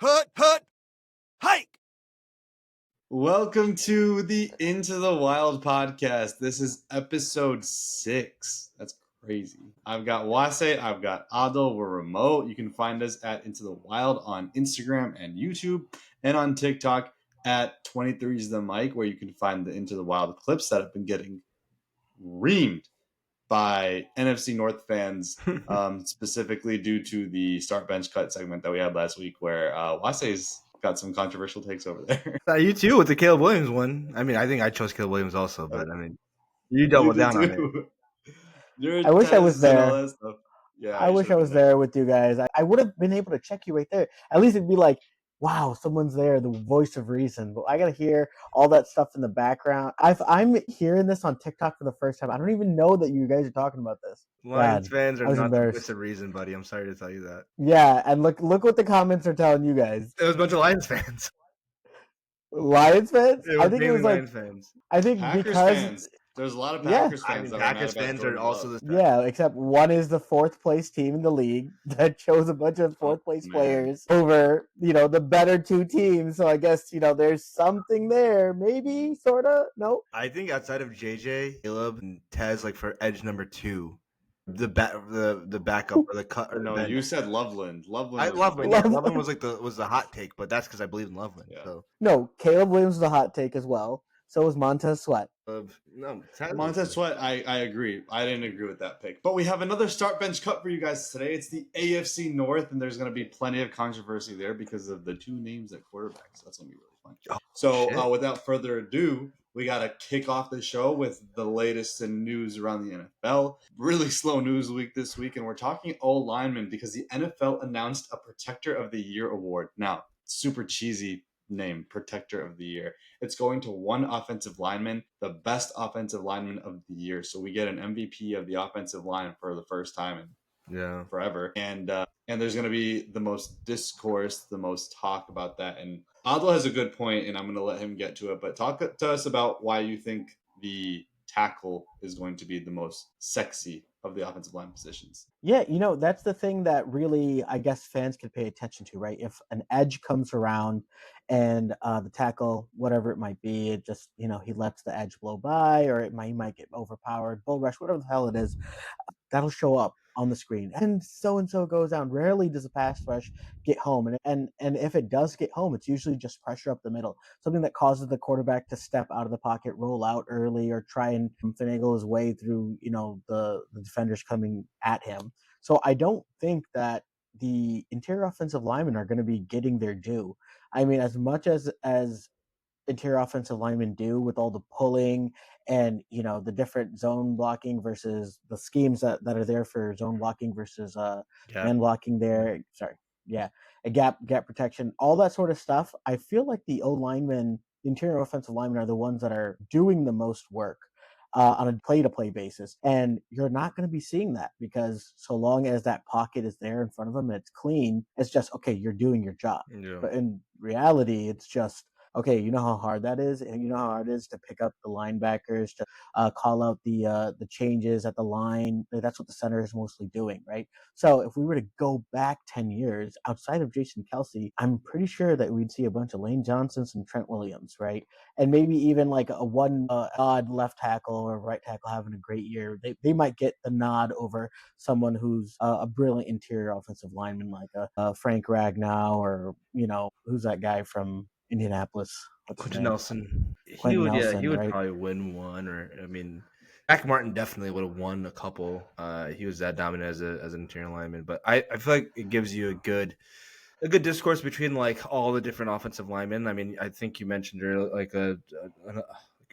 Hut, hike! Welcome to the Into the Wild podcast. This is episode 6. That's crazy. I've got Wase, I've got Adel. We're remote. You can find us at Into the Wild on Instagram and YouTube, and on TikTok at 23's the Mic, where you can find the Into the Wild clips that have been getting reamed by NFC North fans, specifically due to the start bench cut segment that we had last week, where Wase's got some controversial takes over there. You too with the Caleb Williams one. I mean, I think I chose Caleb Williams also, but I mean, you doubled down on it. I wish I was there. Yeah, I wish I was there with you guys. I would have been able to check you right there. At least it'd be like, wow, someone's there, the voice of reason. But I got to hear all that stuff in the background. I'm hearing this on TikTok for the first time. I don't even know that you guys are talking about this. Lions fans are not the voice of reason, buddy. I'm sorry to tell you that. Yeah, and look what the comments are telling you guys. It was a bunch of Lions fans. Lions fans? I think it was Lions fans. I think Packers because fans. There's a lot of Packers fans. Packers fans are also the yeah, except one is the fourth place team in the league that chose a bunch of fourth place players over, the better two teams. So I guess, there's something there. Maybe, sort of. No. I think outside of JJ, Caleb, and Tez, like for edge number 2, the backup or the cut. Or no, you said Loveland. Loveland was the hot take, but that's because I believe in Loveland. Yeah. So no, Caleb Williams was a hot take as well. So was Montez Sweat. Montez Sweat, I agree. I didn't agree with that pick. But we have another start bench cut for you guys today. It's the AFC North, and there's going to be plenty of controversy there because of the two names at quarterback. So that's going to be really fun. So without further ado, we got to kick off the show with the latest in news around the NFL. Really slow news week this week, and we're talking O-linemen because the NFL announced a Protector of the Year award. Now, super cheesy name, Protector of the Year. It's going to one offensive lineman, the best offensive lineman of the year. So we get an MVP of the offensive line for the first time in forever. And there's going to be the most discourse, the most talk about that. And Adel has a good point, and I'm going to let him get to it. But talk to us about why you think the tackle is going to be the most sexy of the offensive line positions. Yeah, that's the thing that really, I guess, fans can pay attention to, right? If an edge comes around and the tackle, whatever it might be, it just, he lets the edge blow by, or he might get overpowered, bull rush, whatever the hell it is, that'll show up on the screen. And so goes down. Rarely does a pass rush get home. And if it does get home, it's usually just pressure up the middle, something that causes the quarterback to step out of the pocket, roll out early, or try and finagle his way through, the defenders coming at him. So I don't think that the interior offensive linemen are going to be getting their due. I mean, as much as interior offensive linemen do with all the pulling and, the different zone blocking versus the schemes that are there for zone blocking versus man blocking there. A gap protection, all that sort of stuff. I feel like the O-linemen, the interior offensive linemen, are the ones that are doing the most work on a play-to-play basis. And you're not going to be seeing that because so long as that pocket is there in front of them and it's clean, it's just, okay, you're doing your job. Yeah. But in reality, it's just, okay, you know how hard that is, and you know how hard it is to pick up the linebackers, to call out the changes at the line. That's what the center is mostly doing, right? So if we were to go back 10 years, outside of Jason Kelce, I'm pretty sure that we'd see a bunch of Lane Johnsons and Trent Williams, right? And maybe even like a one odd left tackle or right tackle having a great year. They might get the nod over someone who's a brilliant interior offensive lineman like a Frank Ragnow, or, who's that guy from Indianapolis? Quentin Nelson. He would right? Probably win one, or I mean, Zach Martin definitely would have won a couple. He was that dominant as an interior lineman, but I feel like it gives you a good discourse between like all the different offensive linemen. I mean, I think you mentioned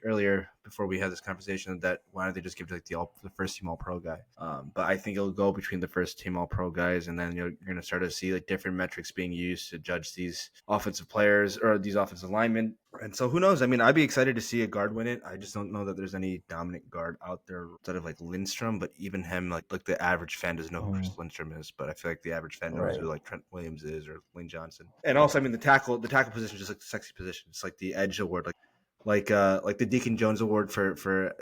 earlier before we had this conversation that why don't they just give it like the first team All-Pro guy? But I think it'll go between the first team All-Pro guys, and then you're going to start to see like different metrics being used to judge these offensive players or these offensive linemen. And so who knows? I mean, I'd be excited to see a guard win it. I just don't know that there's any dominant guard out there outside of like Lindstrom, but even him, like the average fan doesn't know who Lindstrom is, but I feel like the average fan knows who like Trent Williams is or Lane Johnson. And also, I mean, the tackle position is just like the sexy position. It's like the edge award, like like the Deacon Jones Award for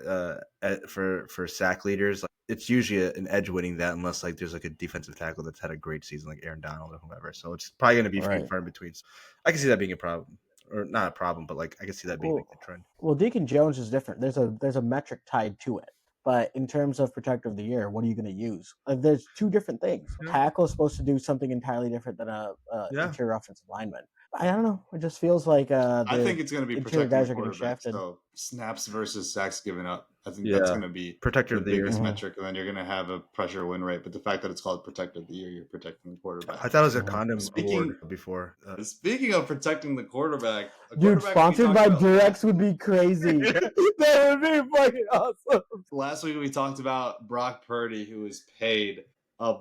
sack leaders. Like, it's usually an edge winning that, unless like there's like a defensive tackle that's had a great season, like Aaron Donald or whoever. So it's probably going to be few and far in between. So I can see that being a problem, or not a problem, but like I can see that being like the trend. Well, Deacon Jones is different. There's a metric tied to it. But in terms of protector of the year, what are you going to use? There's two different things. Yeah. Tackle is supposed to do something entirely different than a Yeah. interior offensive lineman. I don't know. It just feels like I think it's going to be interior protecting guys the are getting quarterback. shafted. So snaps versus sacks given up. I think that's going to be protector the of the year. biggest metric, and then you're going to have a pressure win rate. But the fact that it's called protector of the year, you're protecting the quarterback. I thought it was a condom award before. Speaking of protecting the quarterback, Dude, sponsored by Durex would be crazy. That would be fucking awesome. Last week we talked about Brock Purdy, who was paid a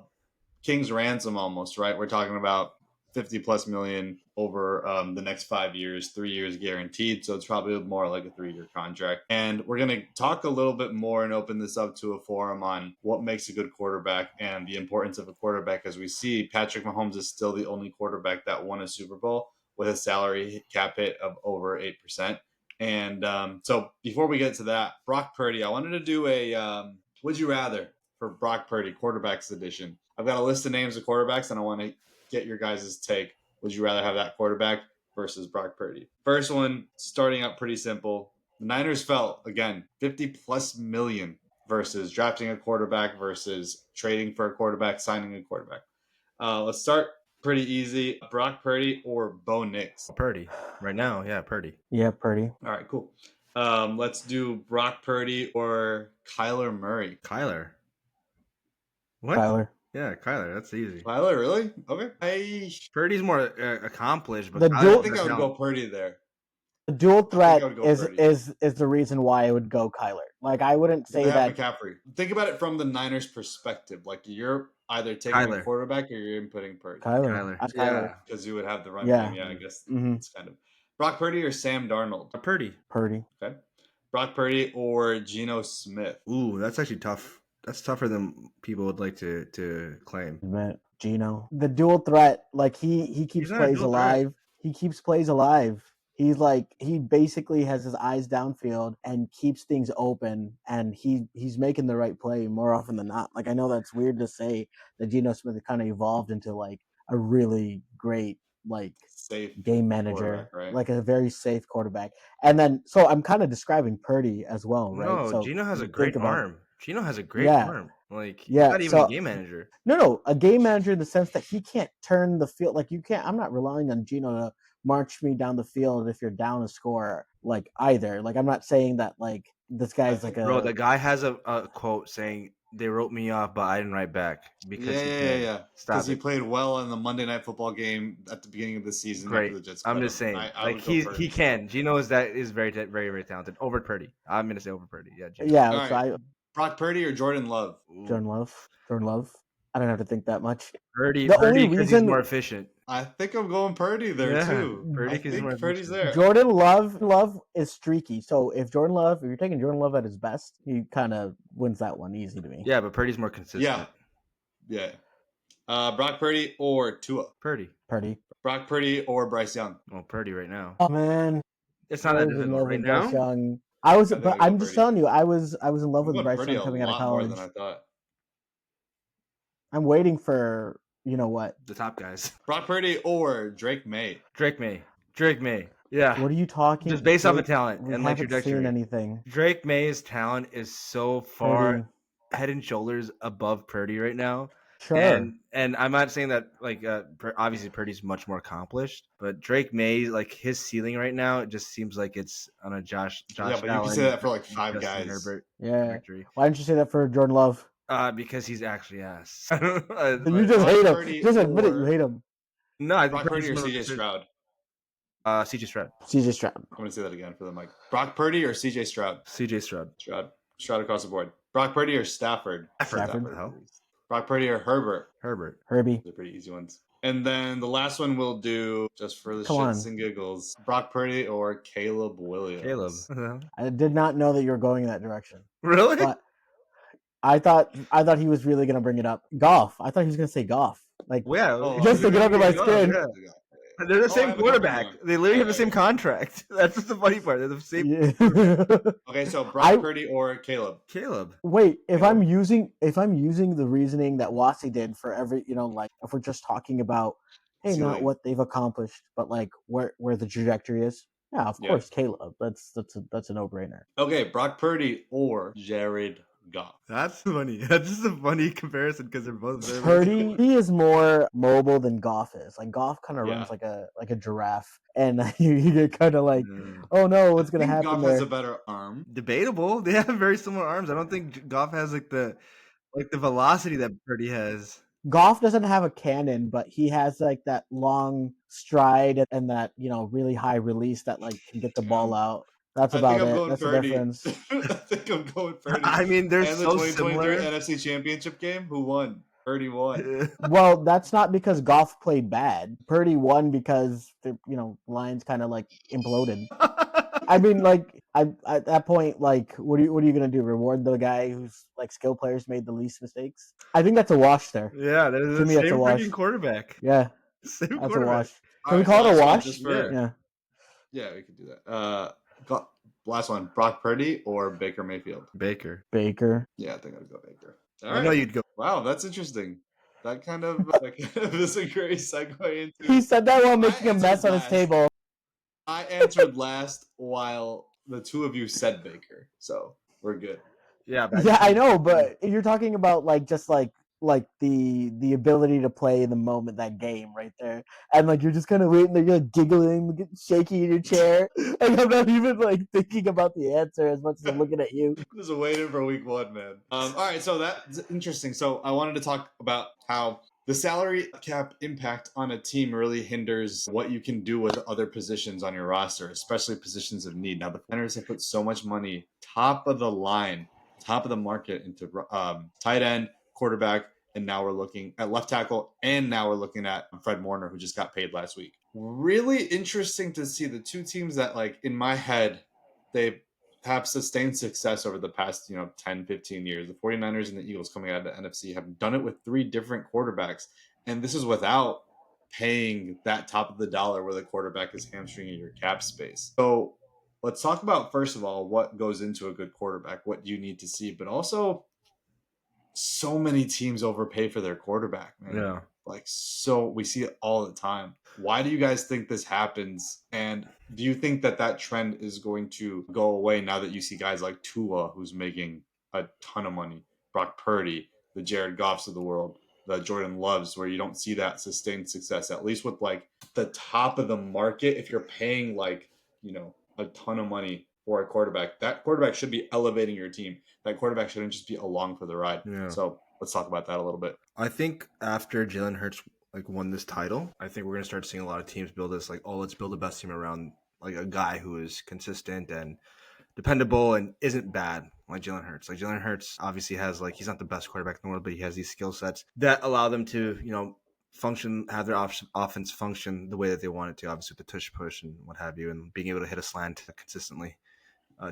king's ransom almost, right? We're talking about 50 plus million over the next 5 years, 3 years guaranteed. So it's probably more like a 3-year contract. And we're going to talk a little bit more and open this up to a forum on what makes a good quarterback and the importance of a quarterback. As we see, Patrick Mahomes is still the only quarterback that won a Super Bowl with a salary cap hit of over 8%. And so before we get to that, Brock Purdy, I wanted to do a would you rather for Brock Purdy, quarterbacks edition. I've got a list of names of quarterbacks, and I want to get your guys' take. Would you rather have that quarterback versus Brock Purdy? First one, starting out pretty simple. The Niners felt, again, 50 plus million versus drafting a quarterback versus trading for a quarterback, signing a quarterback. Let's start pretty easy. Brock Purdy or Bo Nix? Purdy. Right now, yeah, Purdy. Yeah, Purdy. All right, cool. Let's do Brock Purdy or Kyler Murray. Kyler. What? Kyler. Yeah, Kyler. That's easy. Kyler, really? Okay. Purdy's more accomplished, but I think I would go Purdy there. The dual threat Purdy. is the reason why I would go Kyler. Like, I wouldn't say that. McCaffrey. Think about it from the Niners' perspective. Like, you're either taking a quarterback or you're inputting Purdy. Kyler. Yeah, because you would have the run game. Yeah, I guess it's kind of. Brock Purdy or Sam Darnold? Purdy. Okay. Brock Purdy or Geno Smith? Ooh, that's actually tough. That's tougher than people would like to claim. Geno. The dual threat, like he keeps plays alive. He keeps plays alive. He's like, he basically has his eyes downfield and keeps things open, and he's making the right play more often than not. Like, I know that's weird to say that Geno Smith kind of evolved into like a really great, like, safe game manager, right? Like a very safe quarterback. And then, so I'm kind of describing Purdy as well, right? No, So Geno has a great arm. Geno has a great arm. Like, he's not even a game manager. No, a game manager in the sense that he can't turn the field. Like, you can't. I'm not relying on Geno to march me down the field if you're down a score. Like, either. Like, I'm not saying that like this guy's like a bro. The guy has a quote saying, "They wrote me off, but I didn't write back because because he played well in the Monday Night Football game at the beginning of the season." Great. The Jets I'm just saying, like he can. Geno is very, very, very talented. Over Purdy. I'm gonna say over Purdy. Yeah. Geno. Yeah. So Brock Purdy or Jordan Love? Jordan Love. I don't have to think that much. Purdy. The Purdy only reason he's more efficient. I think I'm going Purdy there too. Purdy I think Purdy's there. Jordan Love is streaky. So if you're taking Jordan Love at his best, he kind of wins that one easy to me. Yeah, but Purdy's more consistent. Yeah. Brock Purdy or Tua? Purdy. Brock Purdy or Bryce Young? Well, Purdy right now. Oh man, it's not that difficult right now. Young. But I'm just telling you, I was in love with Bryce Young coming out of college. More than I thought. I'm waiting for, you know what? The top guys. Brock Purdy or Drake May? Drake May. Yeah. What are you talking? Just based off of talent and like trajectory. Seen anything. Drake May's talent is so far head and shoulders above Purdy right now. Sure. And I'm not saying that like obviously Purdy's much more accomplished, but Drake May, like his ceiling right now, it just seems like it's on a Josh Yeah, but Allen, you can say that for like 5 guys. Herbert trajectory. Why didn't you say that for Jordan Love? Because he's actually ass. You just hate him. Just admit it. You hate him. No, I think Brock Purdy or CJ Stroud? CJ Stroud. CJ Stroud. I'm going to say that again for the mic. Brock Purdy or CJ Stroud? CJ Stroud. Stroud across the board. Brock Purdy or Stafford? Stafford. Brock Purdy or Herbert? Herbie. They're pretty easy ones. And then the last one we'll do just for the shits and giggles. Brock Purdy or Caleb Williams? I did not know that you were going in that direction. Really? But I thought he was really going to bring it up. Goff. I thought he was going to say Goff. Like, just to get under my skin. They're the Oh, I same have a different quarterback. one. They literally have the same contract. That's just the funny part. They're the same. Yeah. Okay, so Brock Purdy or Caleb? Caleb. Wait, if Caleb. I'm using the reasoning that Wasi did for every, like if we're just talking about, hey, not Ceiling. what they've accomplished, but like where the trajectory is. Yeah, of course, Caleb. That's a no-brainer. Okay, Brock Purdy or Jared Goff. That's funny. That's just a funny comparison because they're both very Purdy, he is more mobile than Goff is. Like Goff kind of Yeah. runs like a giraffe, and you get kind of like, oh no, what's gonna happen Goff there? has a better arm. debatable. They have very similar arms. I don't think Goff has like the velocity that Purdy has. Goff doesn't have a cannon, but he has like that long stride and that really high release that like can get the ball out. That's about it. That's Purdy. the difference. I think I'm going Purdy. I mean, they're and the so 2023 similar. NFC Championship game, who won? Purdy won. Well, that's not because Goff played bad. Purdy won because the Lions kind of like imploded. I mean, like at that point, like what are you gonna do? Reward the guy whose like skill players made the least mistakes? I think that's a wash there. Yeah, they're the To me, same that's a wash. freaking quarterback. Yeah, Same that's quarterback. a wash. Can All we right, call so it a last one, wash? just for- Yeah. we could do that. Last one, Brock Purdy or Baker Mayfield? Baker. Yeah, I think I'd go Baker. All I know right. you'd go. Wow, that's interesting. That kind of is a great segue into. He said that while making a answered mess on his last. table. I answered last while the two of you said Baker, so we're good. Yeah, Yeah, I know, but you're talking about like just like the ability to play in the moment, that game right there, and like you're just kind of waiting there, you're like giggling, getting shaky in your chair, and I'm not even like thinking about the answer as much as I'm looking at you. Just waiting for week one, man. All right, so that's interesting. So I wanted to talk about how the salary cap impact on a team really hinders what you can do with other positions on your roster, especially positions of need. Now, the Niners have put so much money, top of the line, top of the market, into tight end, quarterback, and now we're looking at left tackle, and now we're looking at Fred Warner, who just got paid last week. Really interesting to see the two teams that, like, in my head, they have sustained success over the past 10 15 years. The 49ers and the Eagles coming out of the NFC have done it with three different quarterbacks, and this is without paying that top of the dollar where the quarterback is hamstringing your cap space. So let's talk about, first of all, what goes into a good quarterback, what you need to see, but also so many teams overpay for their quarterback, man. Yeah. So we see it all the time. Why do you guys think this happens? And do you think that trend is going to go away now that you see guys like Tua, who's making a ton of money, Brock Purdy, the Jared Goffs of the world, the Jordan Loves, where you don't see that sustained success, at least with like the top of the market? If you're paying like, a ton of money for a quarterback, that quarterback should be elevating your team. That quarterback shouldn't just be along for the ride. Yeah. So let's talk about that a little bit. I think after Jalen Hurts won this title, I think we're gonna start seeing a lot of teams build this let's build the best team around like a guy who is consistent and dependable and isn't bad, like Jalen Hurts. Like Jalen Hurts obviously has he's not the best quarterback in the world, but he has these skill sets that allow them to function, have their offense function the way that they want it to, obviously with the tush push and what have you, and being able to hit a slant consistently.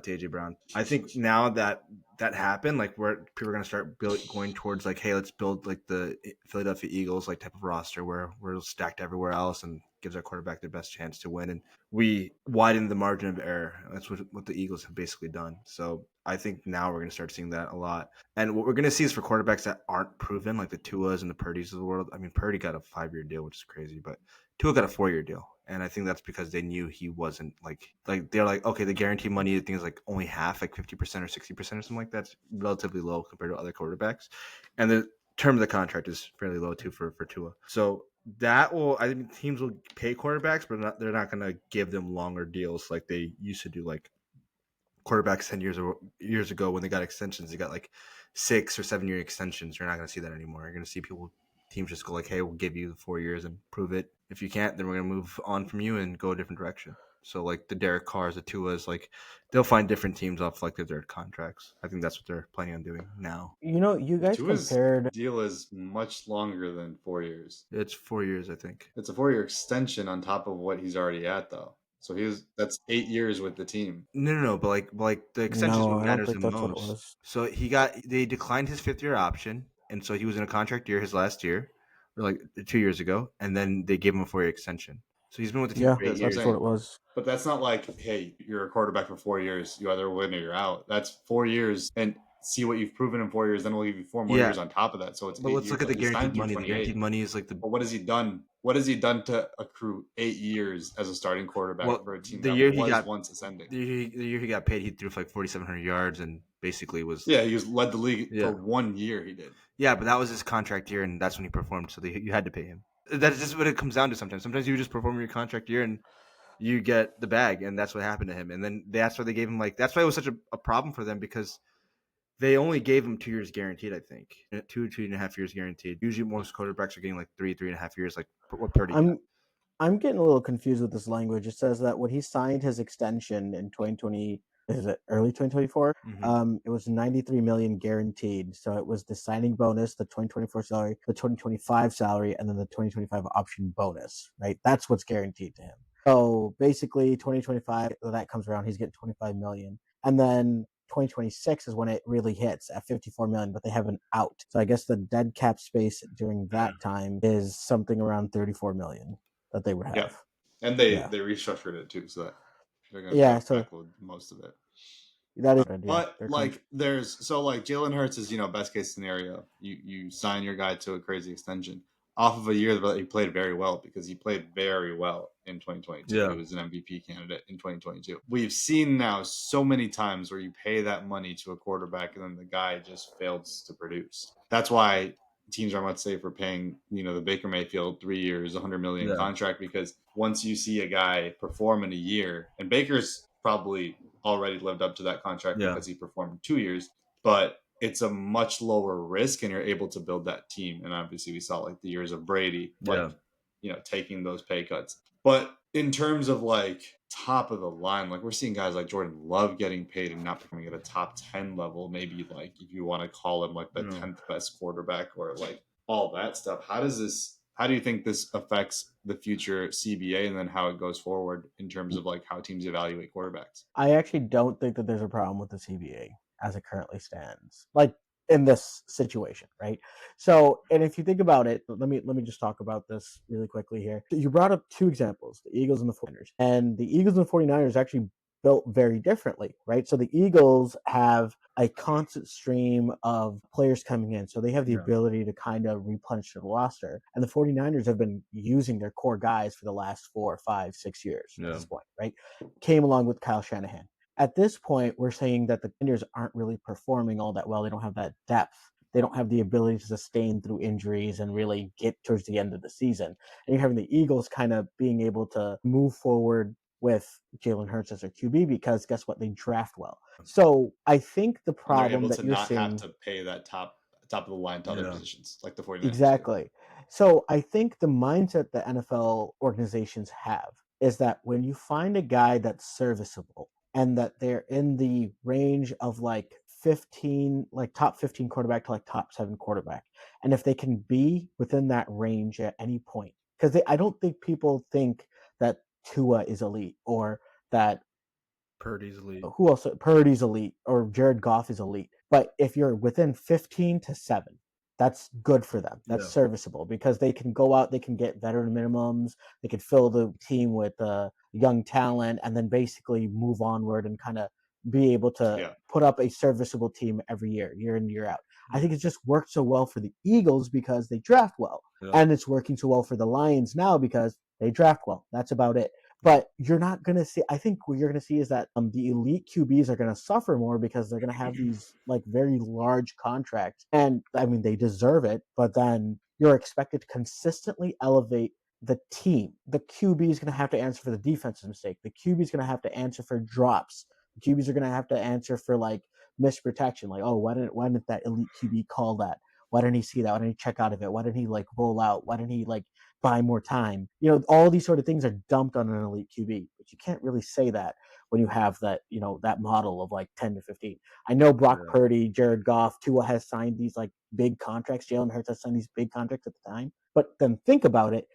To AJ Brown. I think now that happened, where people are going to start going towards hey, let's build the Philadelphia Eagles type of roster where we're stacked everywhere else and gives our quarterback the best chance to win, and we widen the margin of error. That's what the Eagles have basically done. So I think now we're going to start seeing that a lot. And what we're going to see is for quarterbacks that aren't proven, like the Tuas and the Purdys of the world. I mean, Purdy got a 5-year deal, which is crazy, but Tua got a 4-year deal. And I think that's because they knew he wasn't they're okay, the guaranteed money, I think is only half, 50% or 60% or something like that. It's relatively low compared to other quarterbacks. And the term of the contract is fairly low too for Tua. So that will, I think teams will pay quarterbacks, but they're not going to give them longer deals like they used to do. Quarterbacks 10 years ago when they got extensions, they got 6 or 7 year extensions. You're not going to see that anymore. You're going to see teams just go hey, we'll give you the 4 years and prove it. If you can't, then we're going to move on from you and go a different direction. So the Derek Carrs, the Tuas, they'll find different teams off their contracts. I think that's what they're planning on doing now. You guys Tua's compared. deal is much longer than 4 years. It's 4 years, I think. It's a 4-year extension on top of what he's already at, though. So that's 8 years with the team. No, but the extension is what matters the that's what it most. was. So they declined his 5th-year option, and so he was in a contract year his last year, or 2 years ago, and then they gave him a 4-year extension. So he's been with the team Yeah, for 8 That's what I'm years. that's what saying. it was. But that's not like, hey, you're a quarterback for 4 years. You either win or you're out. That's 4 years, and see what you've proven in 4 years. Then we'll give you 4 more Yeah. years on top of that. So it's But 8 let's years. look at Like the he signed guaranteed through money. The guaranteed 28. money is like the But what has he done? What has he done to accrue 8 years as a starting quarterback for a team the that year he was got once ascending? the year he got paid, he threw for like 4,700 yards and basically was Yeah, he was led the league Yeah. for 1 year. He did. Yeah, but that was his contract year, and that's when he performed. So you had to pay him. That's just what it comes down to. Sometimes you just perform your contract year and you get the bag, and that's what happened to him. And then that's why they gave him that's why it was such a problem for them, because they only gave him 2 years guaranteed. I think 2.5 years guaranteed. Usually most quarterbacks are getting like 3.5 years, like what Purdy got. I'm getting a little confused with this language. It says that when he signed his extension in 2020, is it early 2024? It was 93 million guaranteed. So it was the signing bonus, the 2024 salary, the 2025 salary, and then the 2025 option bonus, right? That's what's guaranteed to him. So basically 2025, when that comes around, he's getting 25 million. And then 2026 is when it really hits at 54 million, but they have an out. So I guess the dead cap space during that time is something around 34 million that they would have. Yeah, and they restructured it too, so that they're going to backload most of it. That is, but there's Jalen Hurts is best case scenario. You sign your guy to a crazy extension off of a year that he played very well, because he played very well in 2022. Yeah. He was an MVP candidate in 2022. We've seen now so many times where you pay that money to a quarterback and then the guy just fails to produce. That's why teams are much safer paying the Baker Mayfield 3 years, $100 million contract, because once you see a guy perform in a year, and Baker's probably already lived up to that contract because he performed 2 years, but it's a much lower risk and you're able to build that team. And obviously we saw the years of Brady, taking those pay cuts. But in terms of top of the line, we're seeing guys like Jordan Love getting paid and not performing at a top 10 level, maybe if you want to call him the 10th best quarterback, or all that stuff. How do you think this affects the future CBA, and then how it goes forward in terms of how teams evaluate quarterbacks? I actually don't think that there's a problem with the CBA as it currently stands, in this situation, right? So, and if you think about it, let me just talk about this really quickly here. You brought up 2 examples, the Eagles and the 49ers. And the Eagles and the 49ers actually built very differently, right? So the Eagles have a constant stream of players coming in. So they have the ability to kind of replenish the roster. And the 49ers have been using their core guys for the last 4, 5, 6 years at this point, right? Came along with Kyle Shanahan. At this point, we're saying that the Commanders aren't really performing all that well. They don't have that depth. They don't have the ability to sustain through injuries and really get towards the end of the season. And you're having the Eagles kind of being able to move forward with Jalen Hurts as their QB, because guess what? They draft well. So I think the problem that you're seeing, have to pay that top of the line to other positions like the 49ers. Exactly. So I think the mindset that NFL organizations have is that when you find a guy that's serviceable and that they're in the range of 15, top 15 quarterback to top 7 quarterback, and if they can be within that range at any point, because I don't think people think that Tua is elite, or that Purdy's elite. Who else? Purdy's elite, or Jared Goff is elite. But if you're within 15 to 7, that's good for them. That's serviceable, because they can go out, they can get veteran minimums, they can fill the team with young talent, and then basically move onward and kind of be able to put up a serviceable team every year, year in, year out. I think it's just worked so well for the Eagles because they draft well. And it's working so well for the Lions now because they draft well. That's about it. But you're not going to see, I think what you're going to see is that the elite QBs are going to suffer more, because they're going to have these very large contracts. And I mean, they deserve it, but then you're expected to consistently elevate the team. The QB is going to have to answer for the defensive mistake. The QB is going to have to answer for drops. The QBs are going to have to answer for misprotection. Why didn't that elite QB call that? Why didn't he see that? Why didn't he check out of it? Why didn't he roll out? Why didn't he buy more time? All these sort of things are dumped on an elite QB, but you can't really say that when you have that, that model of 10 to 15. I know Brock Purdy, Jared Goff, Tua has signed these big contracts. Jalen Hurts has signed these big contracts at the time. But then think about it,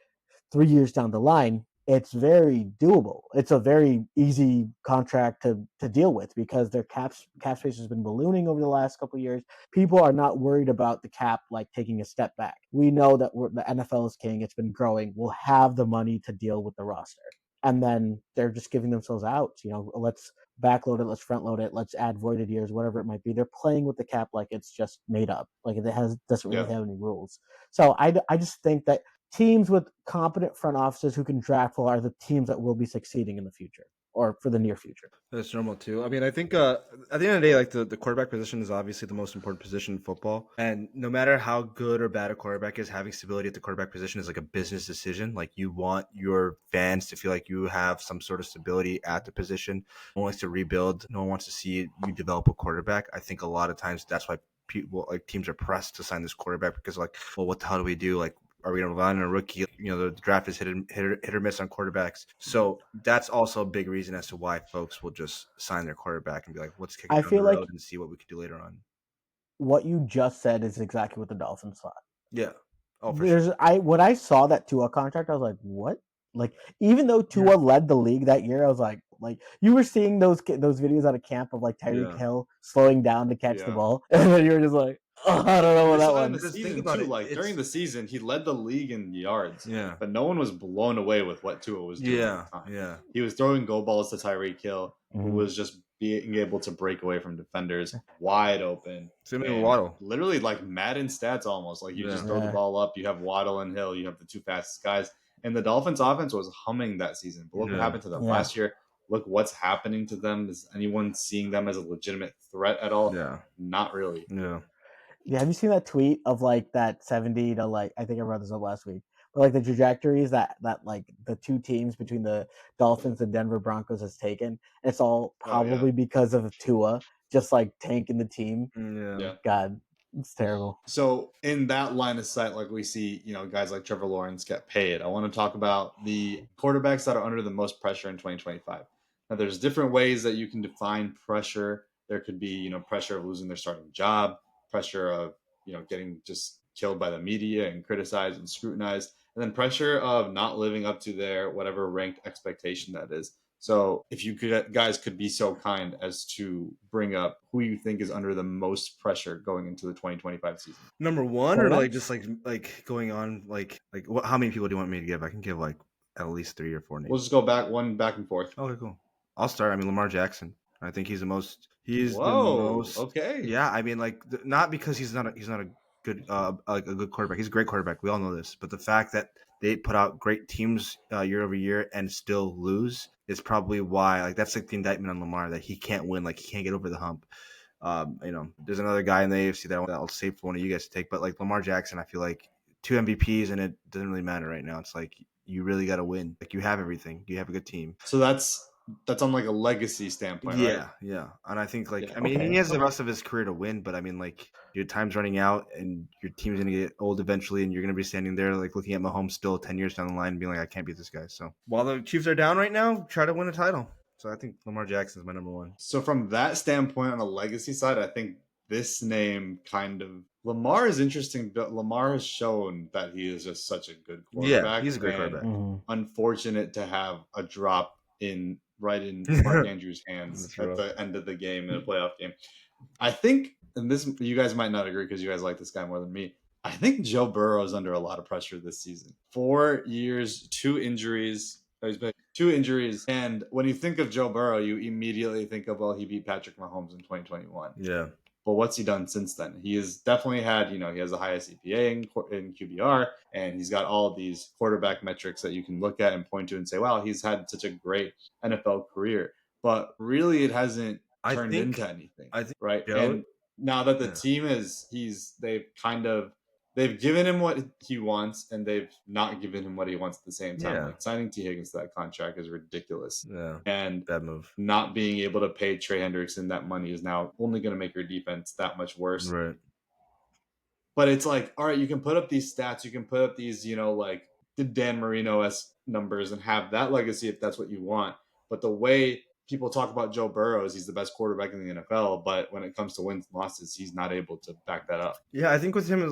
3 years down the line, it's very doable. It's a very easy contract to deal with because their cap space has been ballooning over the last couple of years. People are not worried about the cap like taking a step back. We know that the NFL is king. It's been growing. We'll have the money to deal with the roster. And then they're just giving themselves out. Let's backload it, let's front load it, let's add voided years, whatever it might be. They're playing with the cap like it's just made up, like doesn't really have any rules. So I just think that teams with competent front offices who can draft well are the teams that will be succeeding in the future or for the near future. That's normal too. I mean, I think at the end of the day, like the quarterback position is obviously the most important position in football. And no matter how good or bad a quarterback is, having stability at the quarterback position is like a business decision. Like you want your fans to feel like you have some sort of stability at the position. No one wants to rebuild. No one wants to see you develop a quarterback. I think a lot of times that's why people like teams are pressed to sign this quarterback because like, well, what the hell do we do? Like, are we going to rely on a rookie? The draft is hit or miss on quarterbacks. So that's also a big reason as to why folks will just sign their quarterback and be like, let's kick it down the road and see what we can do later on. What you just said is exactly what the Dolphins thought. Yeah. Oh, for sure. When I saw that Tua contract, I was like, what? Like, even though Tua led the league that year, I was like you were seeing those videos out of camp of like Tyreek Hill slowing down to catch the ball, and then you were just like, oh, I don't know what that one. During the season, he led the league in yards. Yeah. But no one was blown away with what Tua was doing at the time. Yeah. He was throwing go balls to Tyreek Hill, who was just being able to break away from defenders wide open. Same with Waddle. Literally like Madden stats almost. Like you just throw the ball up, you have Waddle and Hill, you have the two fastest guys. And the Dolphins offense was humming that season. But look what happened to them last year. Look what's happening to them. Is anyone seeing them as a legitimate threat at all? Yeah. Not really. Yeah. Yeah, have you seen that tweet of like that 70 to like I think I brought this up last week. But like the trajectories that like the two teams between the Dolphins and Denver Broncos has taken. It's all probably because of Tua just like tanking the team. Yeah. God, it's terrible. So in that line of sight, like we see, guys like Trevor Lawrence get paid. I want to talk about the quarterbacks that are under the most pressure in 2025. Now, there's different ways that you can define pressure. There could be, pressure of losing their starting job, pressure of, getting just killed by the media and criticized and scrutinized, and then pressure of not living up to their whatever ranked expectation that is. So if you guys could be so kind as to bring up who you think is under the most pressure going into the 2025 season. Number one, or like just like going on like how many people do you want me to give? I can give like at least 3 or 4 names. We'll just go back and forth. Okay, cool. I'll start. I mean, Lamar Jackson. I think he's the most. Okay. Yeah, I mean, like not because he's not a good a good quarterback. He's a great quarterback. We all know this, but the fact that they put out great teams year over year and still lose is probably why. Like that's like the indictment on Lamar that he can't win. Like he can't get over the hump. There's another guy in the AFC that I'll save for one of you guys to take, but like Lamar Jackson, I feel like 2 MVPs and it doesn't really matter right now. It's like you really got to win. Like you have everything. You have a good team. So that's on like a legacy standpoint, right? Yeah. And I think like he has the rest of his career to win, but I mean like your time's running out and your team's gonna get old eventually, and you're gonna be standing there like looking at Mahomes still 10 years down the line and being like, I can't beat this guy. So while the Chiefs are down right now, try to win a title. So I think Lamar Jackson is my number one. So from that standpoint, on the legacy side, I think this name kind of Lamar is interesting, but Lamar has shown that he is just such a good quarterback. Yeah, he's a great quarterback. Unfortunate to have a drop right in Mark Andrews' hands at the end of the game in a playoff game. I think, and this you guys might not agree because you guys like this guy more than me. I think Joe Burrow is under a lot of pressure this season. 4 years, 2 injuries. He's been 2 injuries, and when you think of Joe Burrow, you immediately think of, well, he beat Patrick Mahomes in 2021. Yeah. But what's he done since then? He has definitely had, he has the highest EPA in QBR, and he's got all of these quarterback metrics that you can look at and point to and say, wow, he's had such a great NFL career. But really, it hasn't turned into anything, right? Joe, and now that the team they've given him what he wants, and they've not given him what he wants at the same time. Like signing T. Higgins to that contract is ridiculous. Yeah, and bad move. Not being able to pay Trey Hendrickson that money is now only going to make your defense that much worse. Right. But it's like, all right, you can put up these stats, you can put up these, like the Dan Marino-esque numbers and have that legacy if that's what you want. But the way people talk about Joe Burrow as he's the best quarterback in the NFL, but when it comes to wins and losses, he's not able to back that up. Yeah, I think with him,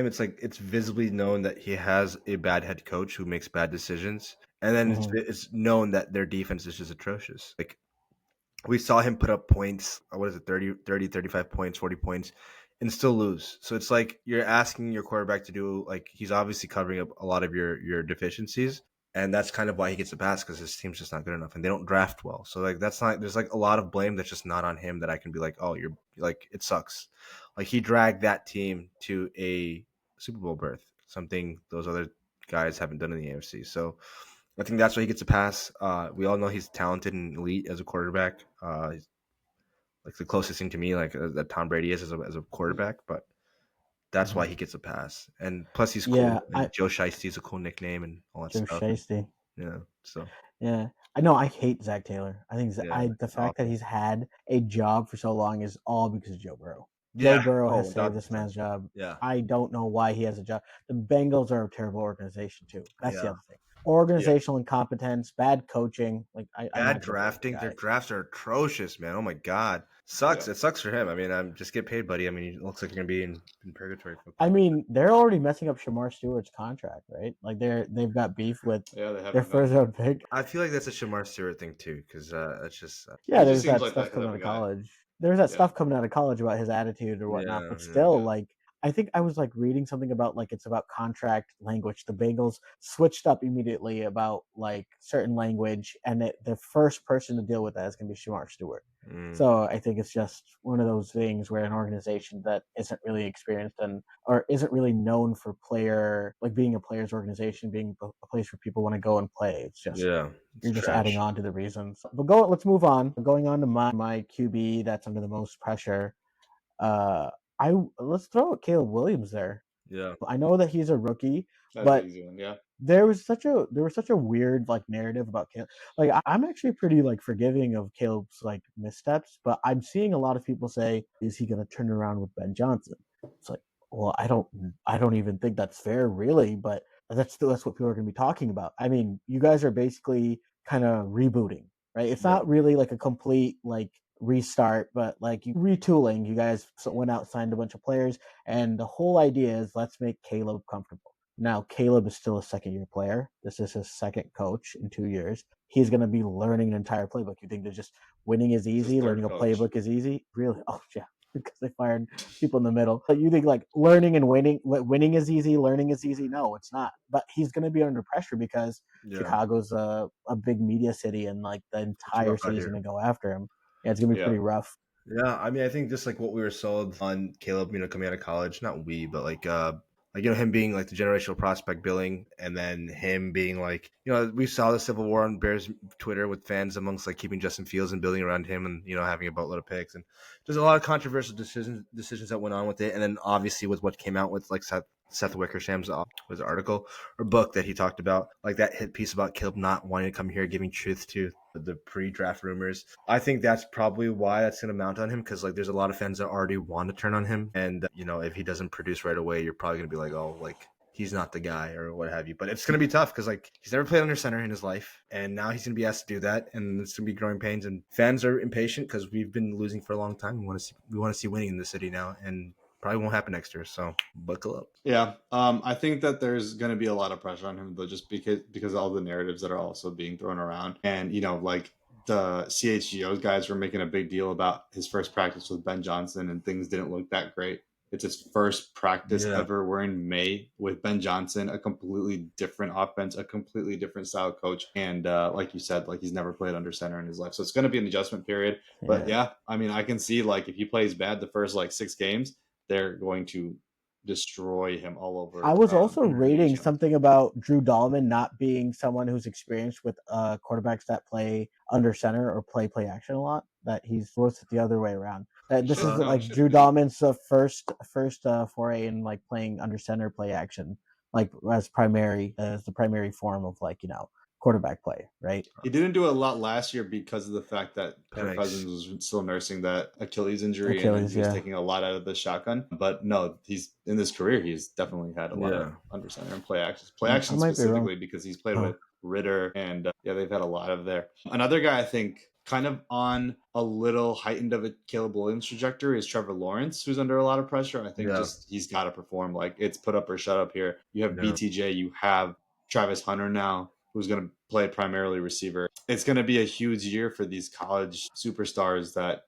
it's like it's visibly known that he has a bad head coach who makes bad decisions, and then it's known that their defense is just atrocious. Like we saw him put up points, what is it, 30, 35 points, 40 points, and still lose. So it's like you're asking your quarterback to do, like, he's obviously covering up a lot of your deficiencies. And that's kind of why he gets a pass, because his team's just not good enough and they don't draft well. So like that's not, there's like a lot of blame that's just not on him that I can be like, oh, you're like, it sucks. Like he dragged that team to a Super Bowl berth, something those other guys haven't done in the AFC. So I think that's why he gets a pass. We all know he's talented and elite as a quarterback. He's like the closest thing to me, like that Tom Brady is as a quarterback, but that's why he gets a pass. And plus, he's cool. Yeah, And Joe Shiesty is a cool nickname and all that Joe stuff. Shiesty. Yeah, so Yeah, I know. I hate Zach Taylor. I think yeah, the fact that awful. he's had a job for so long is all because of Joe Burrow. Yeah. Joe Burrow Oh, has saved this 1000%. man's job. Yeah. I don't know why he has a job. The Bengals are a terrible organization too. That's the Yeah. other thing. Organizational incompetence, bad coaching. Like I'm Bad not drafting. Their guy. drafts are atrocious, man. Oh my god, sucks. Yeah. It sucks for him. I mean, I'm just get paid, buddy. I mean, it looks like you're gonna be in purgatory. I mean, they're already messing up Shamar Stewart's contract, right? Like they've got beef with their first round pick. I feel like that's a Shamar Stewart thing too, because it's just Yeah, there's that stuff coming out of college. There's that stuff coming out of college about his attitude or whatnot, but still, like, I think I was like reading something about like it's about contract language. The Bengals switched up immediately about like certain language, and the first person to deal with that is going to be Shamar Stewart. So I think it's just one of those things where an organization that isn't really experienced or isn't really known for being a player's organization, being a place where people want to go and play. It's just you're just adding on to the reasons. But let's move on. Going on to my QB that's under the most pressure. Let's throw Caleb Williams there. Yeah, I know that he's a rookie, That's but an easy one, yeah. there was such a weird like narrative about Caleb. Like I'm actually pretty like forgiving of Caleb's like missteps, but I'm seeing a lot of people say, is he going to turn around with Ben Johnson? It's like, well, I don't even think that's fair, really, but that's what people are going to be talking about. I mean, you guys are basically kind of rebooting, right? It's not really like a complete like restart, but like you retooling. You guys went out, signed a bunch of players, and the whole idea is let's make Caleb comfortable. Now, Caleb is still a second-year player. This is his second coach in 2 years. He's going to be learning an entire playbook. You think that just winning is easy, learning a playbook is easy? Really? Oh, yeah, because they fired people in the middle. But you think like learning and winning is easy, learning is easy? No, it's not. But he's going to be under pressure because Chicago's a big media city, and like the entire city's going to go after him. Yeah, it's going to be pretty rough. Yeah, I mean, I think just like what we were sold on Caleb, coming out of college, not we, but like him being like the generational prospect billing, and then him being like, we saw the civil war on Bears Twitter with fans amongst like keeping Justin Fields and building around him, and having a boatload of picks, and there's a lot of controversial decisions that went on with it, and then obviously with what came out with like Seth Wickersham's article or book that he talked about, like that hit piece about Caleb not wanting to come here, giving truth to the pre-draft rumors. I think that's probably why that's going to mount on him, because like there's a lot of fans that already want to turn on him, and if he doesn't produce right away, you're probably going to be like, oh, like he's not the guy or what have you. But it's going to be tough because like he's never played under center in his life, and now he's going to be asked to do that, and it's going to be growing pains, and fans are impatient because we've been losing for a long time. We want to see winning in the city now, and probably won't happen next year, so buckle up. Yeah, I think that there's going to be a lot of pressure on him, though, just because of all the narratives that are also being thrown around. And, like the CHGO's guys were making a big deal about his first practice with Ben Johnson, and things didn't look that great. It's his first practice ever. We're in May with Ben Johnson, a completely different offense, a completely different style coach. And like you said, like he's never played under center in his life. So it's going to be an adjustment period. But I mean, I can see like if he plays bad the first like 6 games, they're going to destroy him all over. I was also reading something about Drew Dahlman not being someone who's experienced with quarterbacks that play under center or play action a lot. That he's forced it the other way around. That this is like Drew Dahlman's first foray in like playing under center play action, like as the primary form of like quarterback play, right? He didn't do a lot last year because of the fact that Kirk Cousins was still nursing that Achilles injury, and he was taking a lot out of the shotgun. But no, he's in this career, he's definitely had a lot of under center and play action specifically because he's played with Ritter, and they've had a lot of there. Another guy I think kind of on a little heightened of a Caleb Williams trajectory is Trevor Lawrence, who's under a lot of pressure. I think just he's got to perform. Like, it's put up or shut up here. You have BTJ, you have Travis Hunter now, who's going to play primarily receiver. It's going to be a huge year for these college superstars that,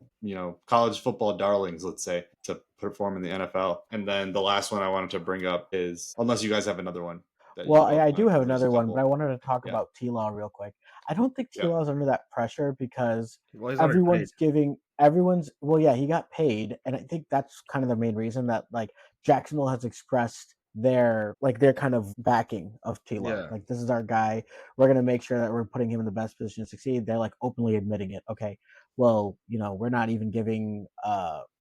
college football darlings, let's say, to perform in the NFL. And then the last one I wanted to bring up is, unless you guys have another one. Well, I do have another one, but I wanted to talk about T-Law real quick. I don't think T-Law is under that pressure because everyone's he got paid, and I think that's kind of the main reason that like Jacksonville has expressed their kind of backing of T-Law. Yeah. Like, this is our guy. We're going to make sure that we're putting him in the best position to succeed. They're like openly admitting it. Okay, well, we're not even giving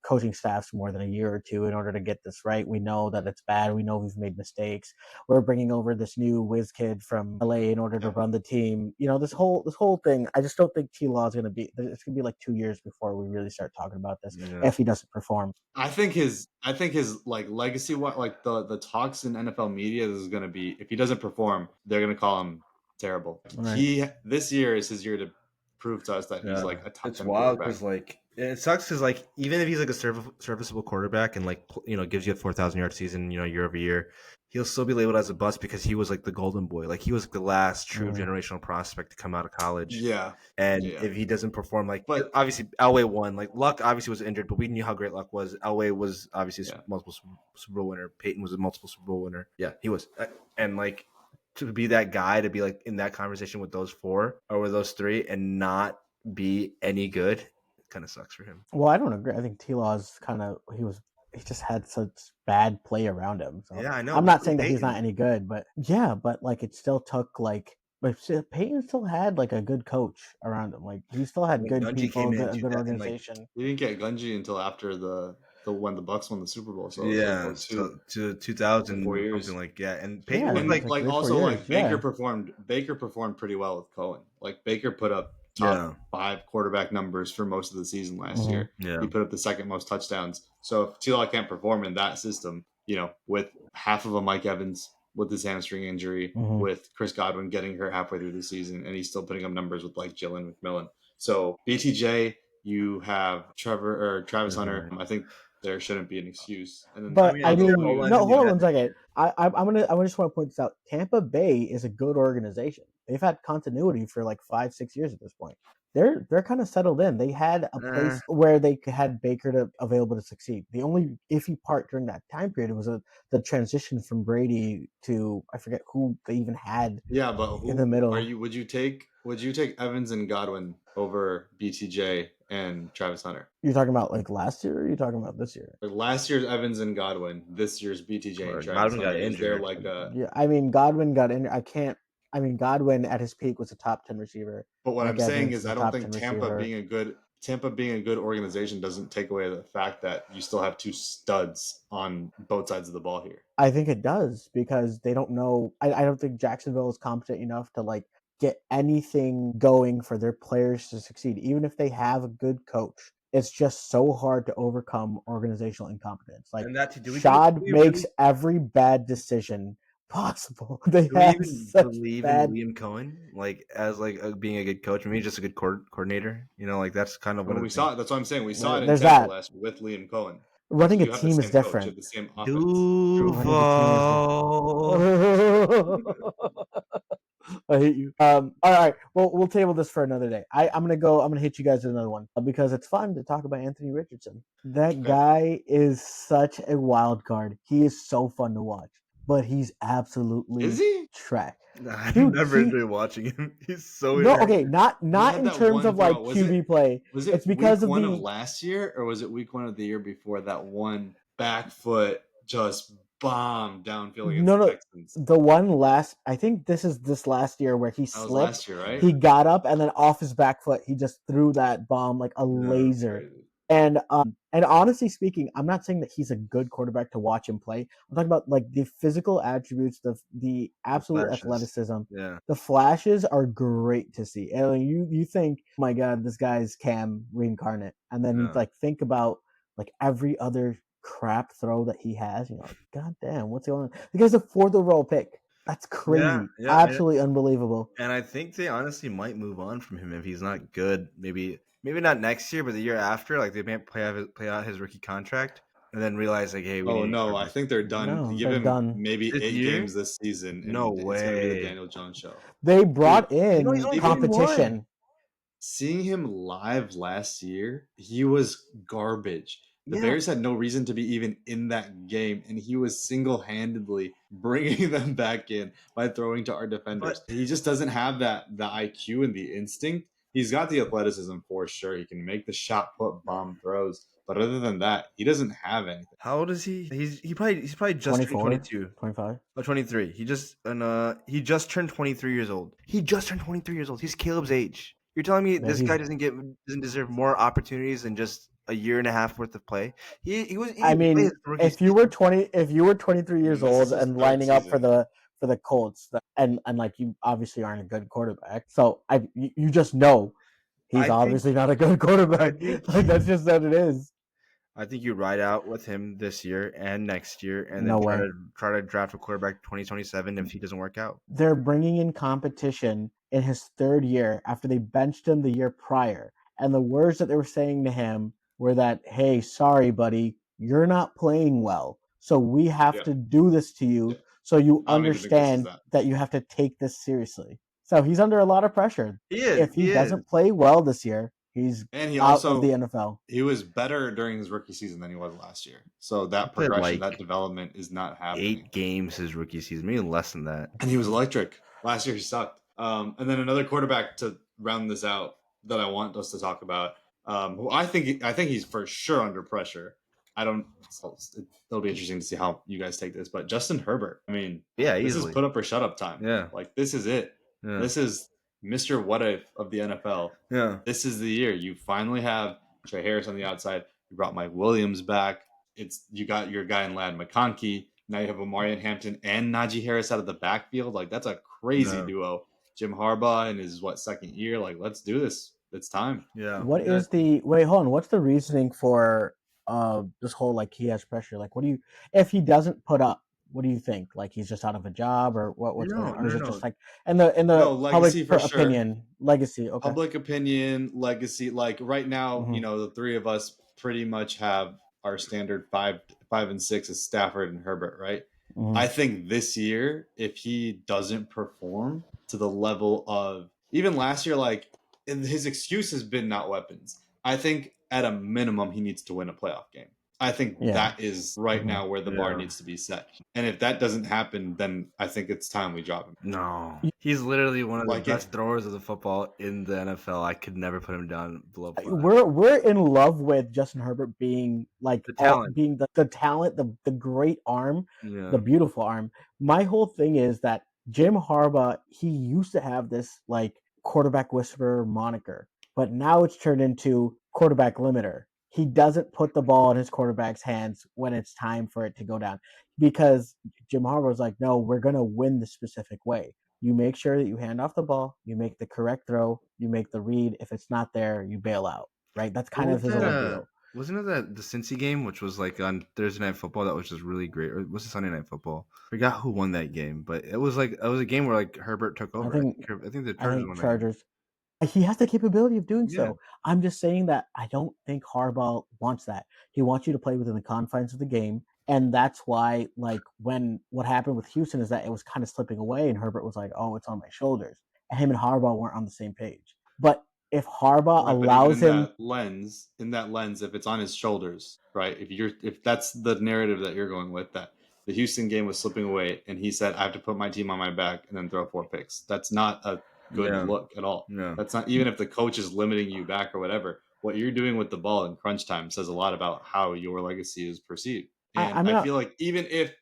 coaching staffs more than a year or two in order to get this right. We know that it's bad. We know we've made mistakes. We're bringing over this new whiz kid from LA in order to run the team. This whole thing. I just don't think T-Law is going to be. It's going to be like 2 years before we really start talking about this if he doesn't perform. I think his like legacy, like the talks in NFL media is going to be, if he doesn't perform, they're going to call him terrible. Right. This year is his year to prove to us that he's like a top 10 It's wild because it sucks because even if he's like a serviceable quarterback and gives you a 4,000 yard season year over year, he'll still be labeled as a bust because he was like the golden boy, like he was the last true generational prospect to come out of college. If he doesn't perform, but obviously Elway won. Like, Luck obviously was injured, but we knew how great Luck was. Elway was obviously a multiple Super Bowl winner. Peyton was a multiple Super Bowl winner. Yeah, he was, and to be that guy, to be like in that conversation with those four or with those three and not be any good, it kind of sucks for him. Well, I don't agree. I think T-Law's he just had such bad play around him. So yeah, I know. I'm not saying that he's not any good, but it still took but Peyton still had a good coach around him. Like, he still had good people, a good organization. He didn't get Gunji until after when the Bucks won the Super Bowl. So to 2000, 4 years. Something and Peyton Baker performed pretty well with Cohen. Like, Baker put up top 5 quarterback numbers for most of the season last year. Yeah. He put up the second most touchdowns. So if T-Law can't perform in that system, with half of a Mike Evans with his hamstring injury, with Chris Godwin getting hurt halfway through the season, and he's still putting up numbers with Jalen McMillan. So BTJ, you have Travis Hunter. I think there shouldn't be an excuse. And then, hold on 1 second. I just want to point this out. Tampa Bay is a good organization. They've had continuity for 5-6 years at this point. They're kind of settled in. They had a place where they had Baker available to succeed. The only iffy part during that time period was the transition from Brady to, I forget who they even had. Yeah, but in the middle. Would you take Evans and Godwin over BTJ and Travis Hunter? You're talking about last year, or are you talking about this year? Last year's Evans and Godwin, this year's BTJ and Travis Godwin Hunter. got injured. Godwin got injured. Godwin at his peak was a top 10 receiver. But what I'm saying is, I don't think Tampa being a good organization doesn't take away the fact that you still have 2 studs on both sides of the ball here. I think it does, because they don't know. I don't think Jacksonville is competent enough to get anything going for their players to succeed, even if they have a good coach. It's just so hard to overcome organizational incompetence. Shad makes every bad decision possible. Do we even believe in Liam Cohen as being a good coach? Maybe just a good coordinator. That's kind of what we saw. That's what I'm saying. We saw it in Tampa last with Liam Cohen. Running a team is different. The same I hate you. All right. Well, we'll table this for another day. I'm gonna hit you guys with another one because it's fun to talk about Anthony Richardson. That guy is such a wild card. He is so fun to watch. But he's absolutely trash. I've never enjoyed watching him. He's so not in terms of QB play. Was it because week 1 of last year, or was it week 1 of the year before, that one back foot just bombed downfield against the Texans? The one I think this last year where he slipped. Last year, right? He got up and then off his back foot, he just threw that bomb like a laser. Crazy. And honestly speaking, I'm not saying that he's a good quarterback to watch him play. I'm talking about the physical attributes, the absolute athleticism. Yeah. The flashes are great to see. And you think, oh my God, this guy's Cam reincarnate. And then you think about every other crap throw that he has. God damn, what's going on? The guy's a 4th overall pick. That's crazy. Yeah. Absolutely unbelievable. And I think they honestly might move on from him if he's not good. Maybe not next year, but the year after. Like they may play out his rookie contract and then realize like, hey, we Oh need no, I Herbert. think they're done. No, Give they're him done. maybe This 8 year? games this season, No and it's going to be the way. Daniel Jones show. They brought Dude, in he's only competition. 21. Seeing him live last year, he was garbage. The Yeah. Bears had no reason to be even in that game, and he was single-handedly bringing them back in by throwing to our defenders. He just doesn't have the IQ and the instinct. He's got the athleticism for sure. He can make the shot put bomb throws, but other than that, he doesn't have anything. How old is he? He's probably just turned 24, 22. 25. Oh, 23. He just turned 23 years old. He just turned 23 years old. He's Caleb's age. You're telling me this guy doesn't deserve more opportunities than just a year and a half worth of play? He was. I mean, if you were 23 years old and lining up for the Colts, and like you obviously aren't a good quarterback, so you just know he's obviously not a good quarterback. Like that's just what it is. I think you ride out with him this year and next year, and No then way. try to draft a quarterback 2027 if he doesn't work out. They're bringing in competition in his third year after they benched him the year prior, and the words that they were saying to him were that, "Hey, sorry, buddy, you're not playing well, so we have to do this to you, so you understand that you have to take this seriously." So he's under a lot of pressure. If he doesn't play well this year, he's out of the NFL. He was better during his rookie season than he was last year. So that progression, that development is not happening. 8 games his rookie season, maybe less than that. And he was electric. Last year he sucked. And then another quarterback to round this out that I want us to talk about, who I think he's for sure under pressure. It'll be interesting to see how you guys take this, but Justin Herbert. I mean, this is put up or shut up time. Yeah. Like this is it. Yeah. This is Mr. What If of the NFL. Yeah. This is the year. You finally have Trey Harris on the outside. You brought Mike Williams back. You got your guy in Ladd McConkey. Now you have Omarion Hampton and Najee Harris out of the backfield. Like that's a crazy duo. Jim Harbaugh in his second year. Like let's do this. It's time. Yeah. What's the reasoning for this whole he has pressure? Like if he doesn't put up, what do you think? Like he's just out of a job or what's going on? Or is it just in the public opinion, legacy? Okay. Public opinion, legacy. Like right now, the three of us pretty much have our standard 5 and 6 is Stafford and Herbert, right? Mm-hmm. I think this year, if he doesn't perform to the level of even last year, his excuse has been not weapons. I think at a minimum he needs to win a playoff game. I think that is right now where the bar needs to be set. And if that doesn't happen, then I think it's time we drop him. No. He's literally one of the best throwers of the football in the NFL. I could never put him down below 5. We're in love with Justin Herbert being the talent, the talent, the great arm, the beautiful arm. My whole thing is that Jim Harbaugh, he used to have this quarterback whisperer moniker, but now it's turned into quarterback limiter. He doesn't put the ball in his quarterback's hands when it's time for it to go down because Jim Harbaugh's like, no, we're going to win the specific way. You make sure that you hand off the ball, you make the correct throw, you make the read. If it's not there, you bail out, right? That's kind of his own deal. Wasn't it the Cincy game, which was on Thursday Night Football, that was just really great? Or was it Sunday Night Football? I forgot who won that game, but it was a game where Herbert took over. I think the Chargers won that game. He has the capability of doing so. I'm just saying that I don't think Harbaugh wants that. He wants you to play within the confines of the game. And that's why, what happened with Houston is that it was kind of slipping away, and Herbert was like, oh, it's on my shoulders. And him and Harbaugh weren't on the same page. But if Harbaugh allows him... In that lens, if it's on his shoulders, right? If that's the narrative that you're going with, that the Houston game was slipping away, and he said, I have to put my team on my back and then throw 4 picks. That's not a good look at all. No. That's not, even if the coach is limiting you back or whatever, what you're doing with the ball in crunch time says a lot about how your legacy is perceived. And I feel like even if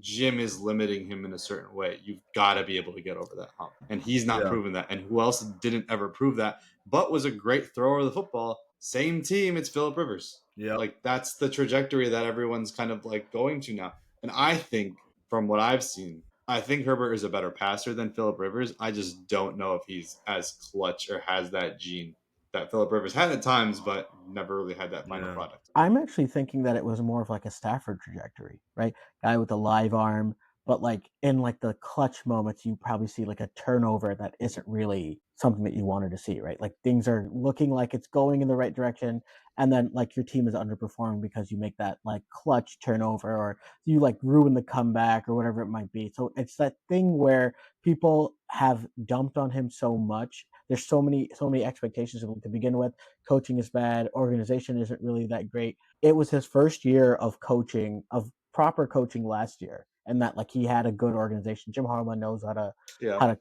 Jim is limiting him in a certain way, you've got to be able to get over that hump. And he's not proven that. And who else didn't ever prove that, but was a great thrower of the football? Same team, it's Phillip Rivers. Yeah. That's the trajectory that everyone's kind of going to now. And I think from what I've seen, I think Herbert is a better passer than Phillip Rivers. I just don't know if he's as clutch or has that gene that Phillip Rivers had at times, but never really had that final product. I'm actually thinking that it was more of a Stafford trajectory, right? Guy with a live arm, but like in like the clutch moments, you probably see like a turnover that isn't really something that you wanted to see, right? Like things are looking like it's going in the right direction, and then like your team is underperforming because you make that like clutch turnover, or you like ruin the comeback or whatever it might be. So it's that thing where people have dumped on him so much. There's so many expectations to begin with. Coaching is bad. Organization isn't really that great. It was his first year of coaching, of proper coaching last year, and that like he had a good organization. Jim Harbaugh knows how to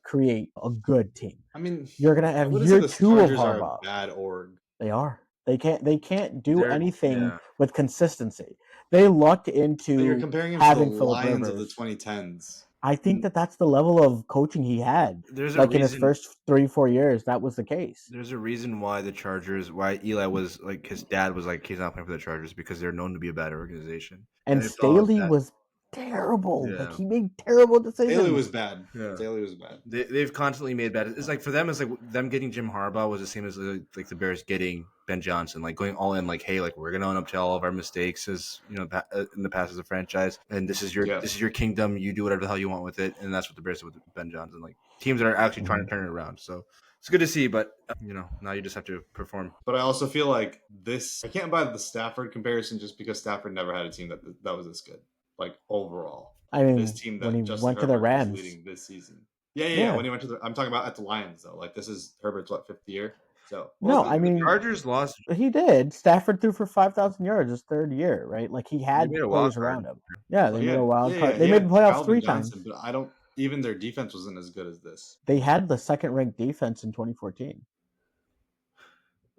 create a good team. I mean, You're gonna I have wouldn't say year the 2 of Chargers are a Harbaugh. bad org. They are. They can't do anything Yeah. with consistency. They lucked But you're into comparing him to the having Phillip Lions of the Rivers. 2010s. I think that's the level of coaching he had. There's a Like in his reason. first 3-4 years, that was the case. There's a reason why why Eli was like, his dad was like, he's not playing for the Chargers because they're known to be a bad organization. And it's all Staley that. was terrible. Yeah. Like he made terrible decisions. Staley was bad. Yeah. Staley was bad. They've constantly made bad. It's like for them, it's like them getting Jim Harbaugh was the same as like the Bears getting Ben Johnson, like going all in, like, hey, like we're gonna own up to all of our mistakes as in the past as a franchise, and this is your kingdom. You do whatever the hell you want with it, and that's what the Bears did with Ben Johnson. Like teams that are actually trying to turn it around. So it's good to see, but now you just have to perform. But I also feel like I can't buy the Stafford comparison just because Stafford never had a team that was this good. Like overall, I mean, this team that when he Justin went to Herbert the Rams, was leading this season. Yeah. When he went to I'm talking about at the Lions though. Like this is Herbert's 5th year. So the Chargers lost. He did. Stafford threw for 5,000 yards his third year, right? Like he had players around him. Yeah, they made a wild card. They made the playoffs 3 times. But even their defense wasn't as good as this. They had the second-ranked defense in 2014.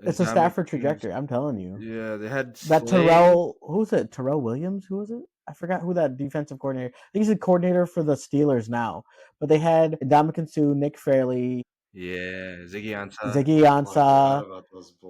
It's a Stafford trajectory. I'm telling you. Yeah, they had that Terrell. Who's it? Terrell Williams. Who was it? I forgot who that defensive coordinator. I think he's a coordinator for the Steelers now. But they had Ndamukong Suh, Nick Fairley. Yeah, Ziggy Ansah,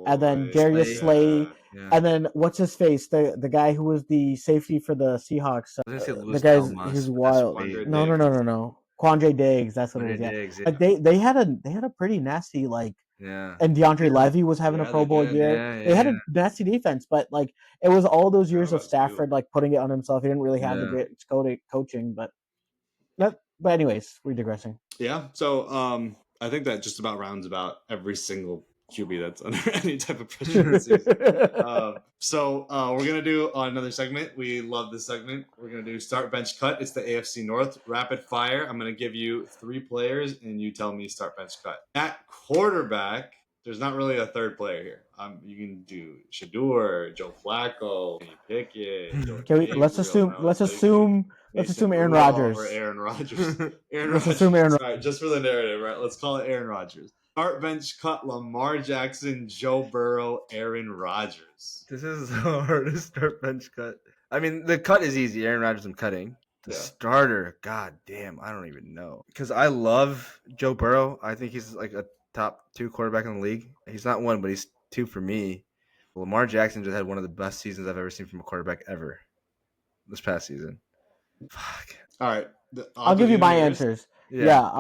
and then Darius Slay, and then what's his face? The guy who was the safety for the Seahawks. The guy's he's wild. No. Quandre Diggs. That's what it was. Diggs, Like they had a pretty nasty like. Yeah. And DeAndre Levy was having a Pro Bowl year. They had a nasty defense, but like it was all those years of Stafford like putting it on himself. He didn't really have the great coaching, but anyways, we're digressing. Yeah. So I think that just about rounds about every single QB that's under any type of pressure this season. So we're gonna do another segment. We love this segment. We're gonna do start, bench, cut. It's the AFC North rapid fire. I'm gonna give you 3 players, and you tell me start, bench, cut. At quarterback, there's not really a third player here. You can do Shador, Joe Flacco, Kenny Pickett. Let's assume Aaron Rodgers. Or Aaron Rodgers. Let's assume Aaron Rodgers. All right, just for the narrative, right? Let's call it Aaron Rodgers. Start, bench, cut, Lamar Jackson, Joe Burrow, Aaron Rodgers. This is the hardest start, bench, cut. I mean, the cut is easy. Aaron Rodgers, I'm cutting. The starter, god damn, I don't even know. Because I love Joe Burrow. I think he's like a top 2 quarterback in the league. He's not 1, but he's 2 for me. Lamar Jackson just had one of the best seasons I've ever seen from a quarterback ever this past season. Fuck. All right. I'll give you my answers. Yeah,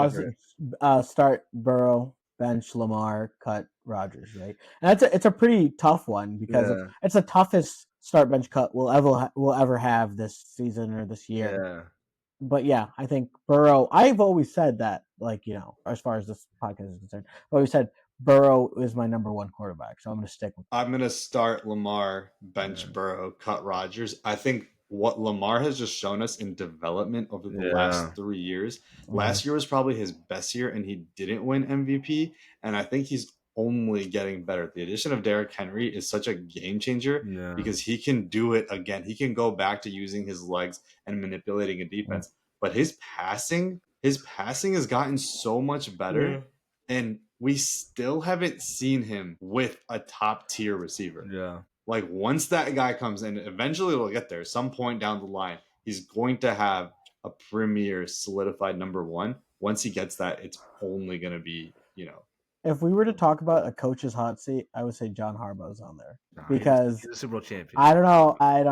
I'll start Burrow, bench Lamar, cut Rodgers, right? And it's a pretty tough one because it's the toughest start, bench, cut we'll ever have this season or this year. Yeah. But yeah, I think Burrow. I've always said that, like as far as this podcast is concerned, I've always said Burrow is my number 1 quarterback, so I'm going to stick with. I'm going to start Lamar, bench Burrow, cut Rodgers. I think what Lamar has just shown us in development over the last 3 years. Last year was probably his best year, and he didn't win MVP. And I think he's only getting better. The addition of Derrick Henry is such a game changer because he can do it again. He can go back to using his legs and manipulating a defense. But his passing has gotten so much better, and we still haven't seen him with a top tier receiver. Yeah. Like once that guy comes in, eventually it'll get there. Some point down the line, he's going to have a premier solidified number 1. Once he gets that, it's only going to be, If we were to talk about a coach's hot seat, I would say John Harbaugh's on there because he's a Super Bowl champion. I don't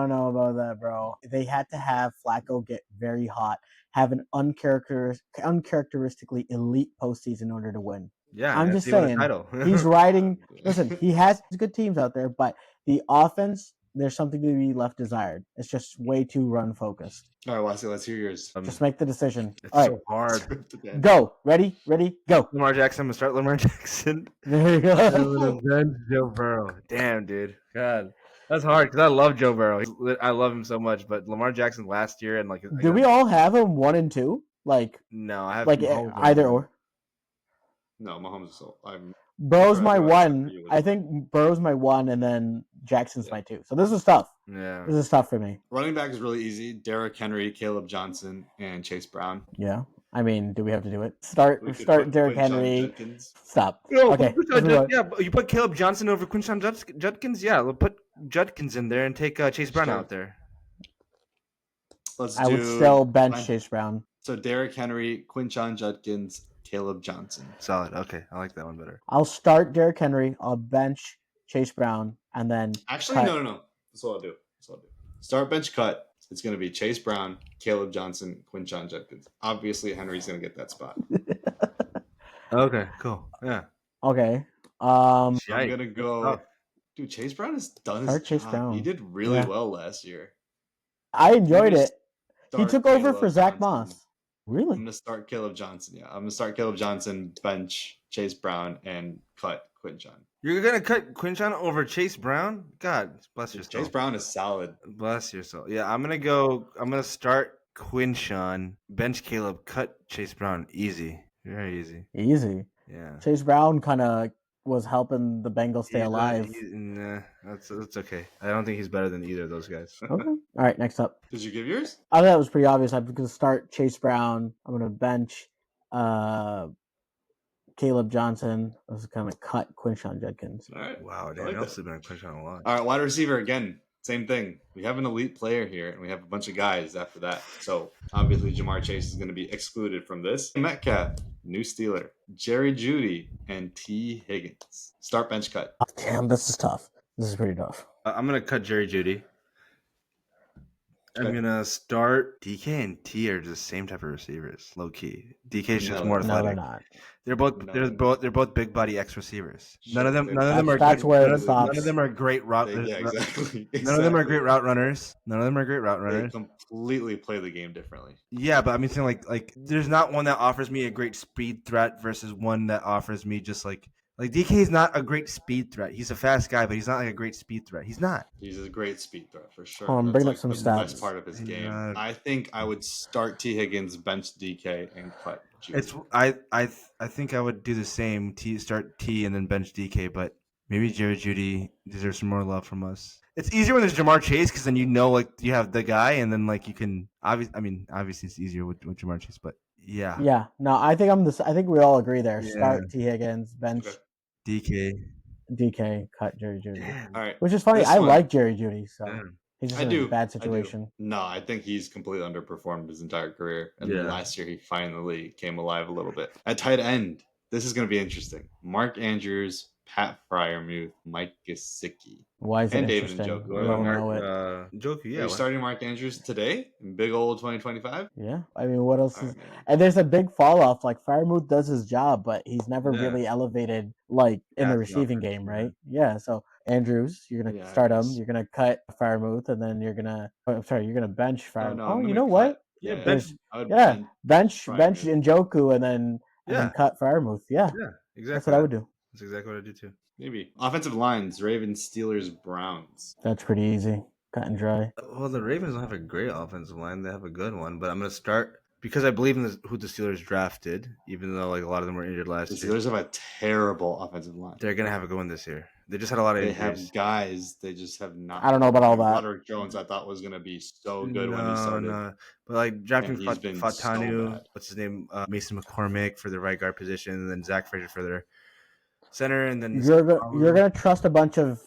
know about that, bro. They had to have Flacco get very hot, have an uncharacteristically elite postseason in order to win. Yeah, I'm just saying he's riding. Listen, he has good teams out there, but the offense there's something to be left desired. It's just way too run focused. All right, Wesley, let's hear yours. Just make the decision. It's All right, so hard. go. Ready, go. Lamar Jackson. I'm gonna start Lamar Jackson. There you go. I'm gonna bench Joe Burrow. Damn, dude. God, that's hard because I love Joe Burrow. I love him so much. But Lamar Jackson last year and like, Do we all have him 1 and 2? Like, no, I have like Mahomes either over. or. No, Mahomes. So I'm. Burrow's my Right, 1. right. I think Burrow's my 1, and then Jackson's my 2. So this is tough. Yeah. This is tough for me. Running back is really easy. Derrick Henry, Caleb Johnson, and Chase Brown. Yeah. I mean, do we have to do it? Start We could Derrick put Quinshon Henry. Judkins. Stop. No, Okay. yeah, you put Caleb Johnson over Quinshon Judkins. Yeah, we'll put Judkins in there and take Chase Brown Sure. out there. I would still bench Chase Brown. So Derrick Henry, Quinshon Judkins, Caleb Johnson. Solid. Okay, I like that one better. I'll start Derrick Henry. I'll bench Chase Brown, and then Actually, no. That's what I'll do. Start, bench, cut. It's going to be Chase Brown, Caleb Johnson, Quinshon Judkins. Obviously, Henry's going to get that spot. Okay, cool. Yeah. Okay. I'm going to go. Oh. Dude, Chase Brown has done Start his Chase job. Brown. He did really well last year. I enjoyed it. He Start took over Caleb for Zach Johnson. Moss. Really? I'm going to start Caleb Johnson. Yeah, I'm going to start Caleb Johnson, bench Chase Brown, and cut Quinshon. You're gonna cut Quinshon over Chase Brown? God, bless your soul. Chase Brown is solid. Bless your soul. Yeah, I'm gonna start Quinshon, bench Caleb, cut Chase Brown. Easy. Very easy. Easy. Yeah. Chase Brown kind of was helping the Bengals stay alive. Nah, that's okay. I don't think he's better than either of those guys. Okay. All right, next up. Did you give yours? I thought that was pretty obvious. I'm going to start Chase Brown. I'm going to bench Caleb Johnson. I was going to cut Quinshon Judkins. All right. Wow, I damn, like I've that. sleeping on Quinshon a lot. All right, wide receiver again. Same thing. We have an elite player here, and we have a bunch of guys after that. So obviously, Jamar Chase is going to be excluded from this. Metcalf, new Steeler, Jerry Jeudy, and T. Higgins. Start, bench, cut. Oh, damn, this is tough. This is pretty tough. I'm gonna cut Jerry Jeudy. I'm gonna start DK and T are the same type of receivers, low key. DK's just more No, athletic. they're not. They're both big body X receivers. None of them are That's where it stops. none of them are great route. Yeah, exactly. None of them are great route runners. They completely play the game differently. Yeah, but I mean, saying like there's not one that offers me a great speed threat versus one that offers me just like DK is not a great speed threat. He's a fast guy, but he's not like a great speed threat. He's not. He's a great speed threat for sure. Oh, I'm That's bringing like up some the stats. best part of his game. Yeah. I think I would start T. Higgins, bench DK, and cut Jeudy. It's I think I would do the same. Start T and then bench DK, but maybe Jerry Jeudy deserves some more love from us. It's easier when there's Jamar Chase because then you know like you have the guy and then like you can obviously it's easier with Jamar Chase, but yeah. Yeah. No, I think I think we all agree there. Yeah. Start T. Higgins, bench Okay. DK, cut Jerry Jeudy. Damn. All right. Which is funny. This I one- like Jerry Jeudy, so Damn. he's just I in do. a bad I do. situation. No, I think he's completely underperformed his entire career. And Yeah. then last year he finally came alive a little bit. At tight end, this is going to be interesting. Mark Andrews, Pat Fryermuth, Mike Gesicki. Why is it And David interesting? Njoku. We don't know it. Njoku, Are yeah. you starting Mark Andrews today in big old 2025? Yeah. I mean, what else All is? right, man. And there's a big fall off. Like Firemuth does his job, but he's never Yeah. really elevated like in Yeah, the the receiving offense, game, yeah. right? Yeah. So Andrews, you're gonna Yeah, I start him. guess. You're gonna cut Firemuth, and then you're gonna. Oh, I'm sorry, you're gonna bench Firemuth. No, Oh, I'm you gonna know cut- what? Yeah, Yeah, bench. I would Yeah, bench Freiermuth. Njoku, and then Yeah. cut Firemuth. Yeah, Yeah, exactly. that's what I would do. That's exactly what I do too. Maybe. Offensive lines, Ravens, Steelers, Browns. That's pretty easy, cut and dry. Well, the Ravens don't have a great offensive line. They have a good one, but I'm going to start because I believe in who the Steelers drafted, even though like a lot of them were injured The last year. Steelers have a terrible offensive line. They're going to have a good one this year. They just had a lot of They injuries. have guys, they just have not. I don't know about all that. Roderick Jones, I thought was going to be so good when he started. No. But like drafting And he's been so Fatanu, bad. what's his name? Mason McCormick for the right guard position, and then Zach Frazier for their center, and then You're gonna trust a bunch of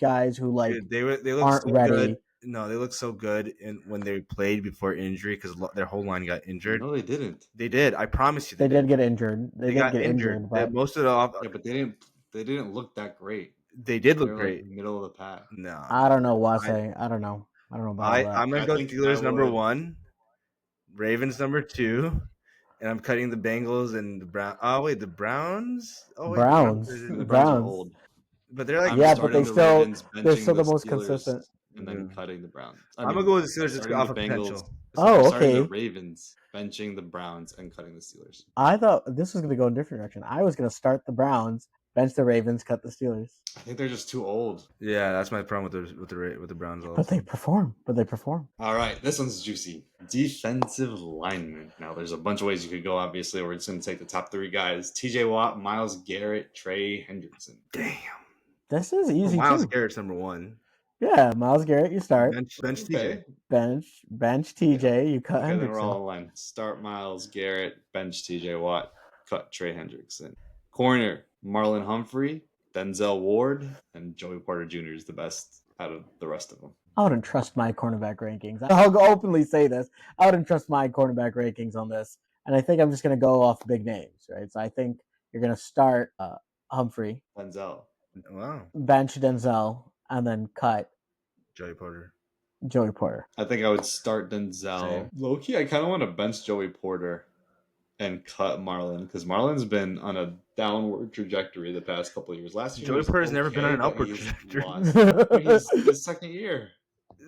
guys who like Dude, they look aren't so ready. good. No, they look so good when they played before injury because their whole line got injured. No, they didn't. They did. I promise you. They did get injured. They did got get injured, but Most of the Yeah, but they didn't look that great. they did They look were great. like middle of the pack. No, I don't know, Wase. I don't know. I don't know about all that. I'm gonna I go think Steelers I number would- 1, Ravens number 2, and I'm cutting the Bengals and the Browns. Oh wait, the Browns. Oh wait, Browns. The Browns are Browns. old. But they're like, I'm Yeah, but starting they the still- Ravens, they're benching still the most Steelers, consistent. and then Yeah. cutting the Browns. I'm gonna go with the Steelers just starting off the of Bengals. potential. Oh, I'm starting the okay. Ravens, benching the Browns, and cutting the Steelers. I thought this was going to go in a different direction. I was going to start the Browns, bench the Ravens, cut the Steelers. I think they're just too old. Yeah, that's my problem with the Browns. But they perform. All right, this one's juicy. Defensive lineman. Now, there's a bunch of ways you could go. Obviously, we're just going to take the top 3 guys: T.J. Watt, Myles Garrett, Trey Hendrickson. Damn. This is easy Myles too. Garrett's number 1. Yeah, Myles Garrett, you start. Bench TJ. Bench TJ, you cut Okay, then we're all Hendrickson. in line. Start Myles Garrett, bench T.J. Watt, cut Trey Hendrickson. Corner: Marlon Humphrey, Denzel Ward, and Joey Porter Jr. is the best out of the rest of them. I wouldn't trust my cornerback rankings. I'll openly say this. I wouldn't trust my cornerback rankings on this. And I think I'm just going to go off big names, right? So I think you're going to start Humphrey, Denzel. Wow. bench Denzel, and then cut Joey Porter. Joey Porter. I think I would start Denzel. Same. Low-key, I kind of want to bench Joey Porter and cut Marlon, because Marlon's been on a downward trajectory the past couple of years. Last year, Joey he was Porter's never been on an but upward he's trajectory. lost. He's his second year.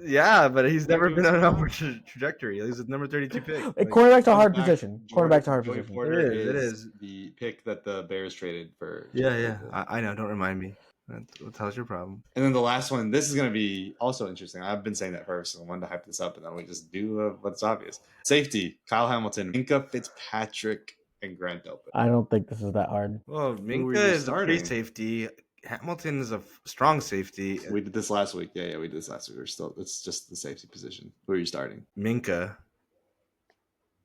Yeah, but he's never Never been on an been upward trajectory. He's the number 32 pick. Like, Cornerback's a hard Fun fact, position. Joey Position. Porter It is is. the pick that the Bears traded for. yeah. I know. Don't remind me. That's your problem. And then the last one, this is going to be also interesting. I've been saying that first, and I wanted to hype this up, and then we just do what's obvious. Safety: Kyle Hamilton, Minkah Fitzpatrick, and Grant Delpit. I don't think this is that hard. Well, were Minkah you is a starting? free safety. Hamilton is a strong safety. We did this last week. Yeah, we did this last week. It's just the safety position. Who are you starting? Minkah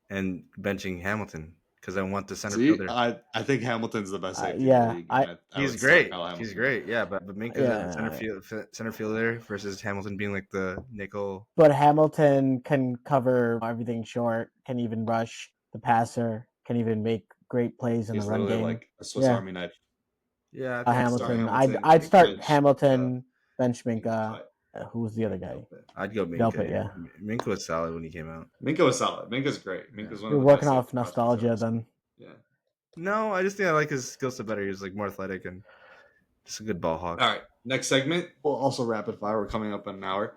and benching Hamilton because I want the center See, fielder. I think Hamilton's the best safety. yeah, in the league. I- would He's start great. Kyle Hamilton. He's great. Yeah, but Minkah's Yeah. center fielder versus Hamilton being like the nickel. But Hamilton can cover everything short, can even rush the passer, can even make great plays in He's the run literally game. like a Swiss Yeah. Army knife. Yeah, Hamilton. Hamilton, I'd start bench, Hamilton, bench and Minka. cut Who was the other guy? Delpit. I'd go Minkah. Delpit, yeah. Minkah was solid when he came out. Minkah was solid. Minka's great. Minka's one You're of the working best off safety prospects nostalgia I've then. seen. Yeah. No, I just think I like his skill set better. He's like more athletic and just a good ball hawk. All right. Next segment. We'll also rapid fire. We're coming up in an hour.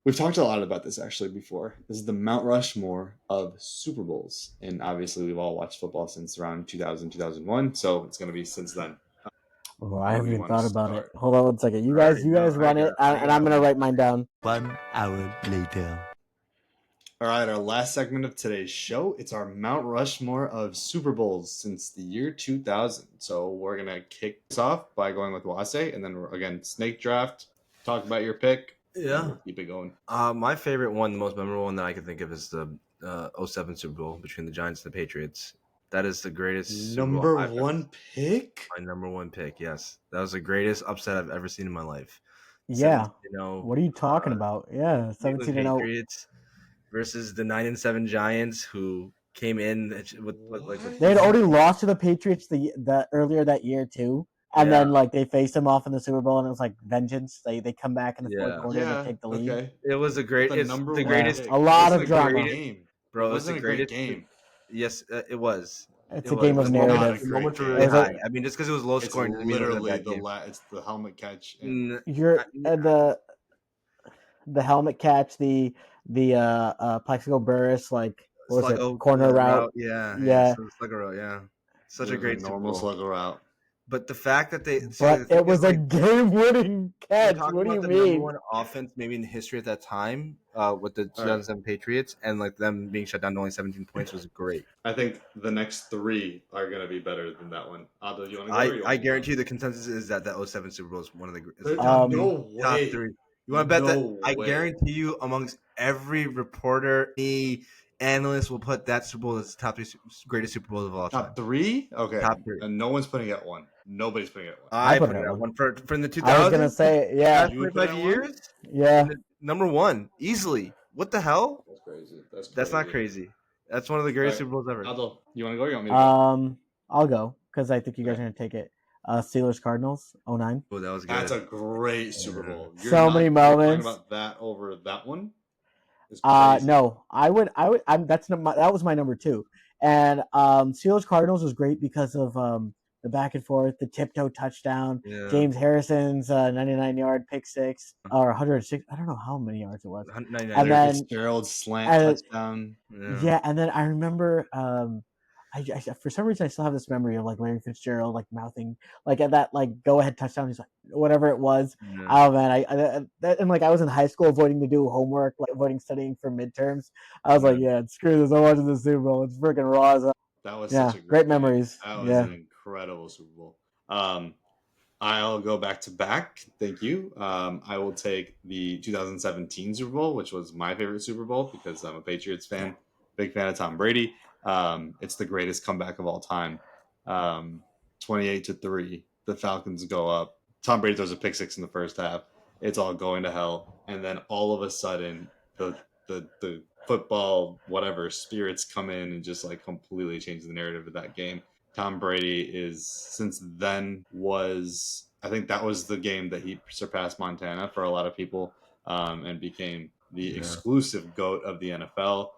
We've talked a lot about this actually before. This is the Mount Rushmore of Super Bowls. And obviously, we've all watched football since around 2000, 2001. So it's going to be since then. Oh, I haven't do you even wanna thought about start? it. Hold on one second. You I guys already know. run it, and I'm gonna write mine down. 1 hour later. All right, our last segment of today's show. It's our Mount Rushmore of Super Bowls since the year 2000. So we're going to kick this off by going with Wase, and then again, snake draft, talk about your pick. and Yeah. we'll keep it going. My favorite one, the most memorable one that I can think of is the 07 Super Bowl between the Giants and the Patriots. That is the greatest Super Bowl Number I've ever one pick? My number 1 pick, yes. That was the greatest upset I've ever seen in my life. Yeah. 17-0, What are you talking about? Yeah, New England 17-0. Patriots versus the 9-7 Giants who came in with They had already lost to the Patriots the earlier that year too, and Yeah. then like they faced them off in the Super Bowl, and it was like vengeance. They come back in the Yeah. fourth quarter and they take the lead. Okay. it was a great. The It's number the one greatest. pick. A lot It of wasn't a great drama. game. Bro, It it's wasn't the a great greatest game. Yes, it was. It's It a game was. of It was not a narrative. great The moments were game. really It was a- high. I mean, just because it was low It's scoring doesn't mean it was a literally bad game. it's the helmet catch. And You're the helmet catch, the Plexico Burris, like what was it? Corner route. Yeah. So the slugger route, yeah. Such a great Super normal Bowl. slugger route. But the fact that they, But it was a game-winning catch. talking What do you about the number mean? one offense maybe in the history at that time with the 2007 Patriots and like them being shut down to only 17 points was great. I think the next 3 are going to be better than that one. Aldo, you want to go? or you I want me to guarantee go? you the consensus is that 07 Super Bowl is one of the There's top no top way. 3. You want to bet No that? I way. guarantee you, amongst every reporter, any analyst will put that Super Bowl as the top 3 greatest Super Bowls of all time. Top 3? Okay. Top 3. And no one's putting it at 1. Nobody's putting it at 1. I put put it it at at one. one for in the 2000s. I was gonna say, yeah, Last You would put it 25 at one? years. yeah. Number 1, easily. What the hell? That's crazy. That's not crazy. That's one of the greatest Right. Super Bowls ever. Aldo, you want to go or you want me to go? I'll go because I think you guys are gonna take it. Steelers Cardinals 09. Oh, that was good. That's a great Super Bowl. So many you're moments. talking about that over that one? It's crazy. No, I would. That was my number 2. And Steelers Cardinals was great because of the back and forth, the tiptoe touchdown, Yeah. James Harrison's 99-yard pick six or 106. I don't know how many yards it was. 99 And Larry then Fitzgerald's slant and touchdown. yeah, and then I remember I for some reason I still have this memory of like Larry Fitzgerald like mouthing like at that like go ahead touchdown. He's like whatever it was. Yeah. Oh man, and like I was in high school avoiding to do homework, like avoiding studying for midterms. I was like, yeah, screw this. I'm watching the Super Bowl. It's freaking raw as hell. That was Yeah, such a great game. memories. That was Yeah. an incredible Super Bowl. I'll go back to back. Thank you. I will take the 2017 Super Bowl, which was my favorite Super Bowl because I'm a Patriots fan, big fan of Tom Brady. It's the greatest comeback of all time. 28-3, the Falcons go up. Tom Brady throws a pick six in the first half. It's all going to hell, and then all of a sudden, the football whatever spirits come in and just like completely change the narrative of that game. Tom Brady is since then was I think that was the game that he surpassed Montana for a lot of people and became the exclusive GOAT of the NFL.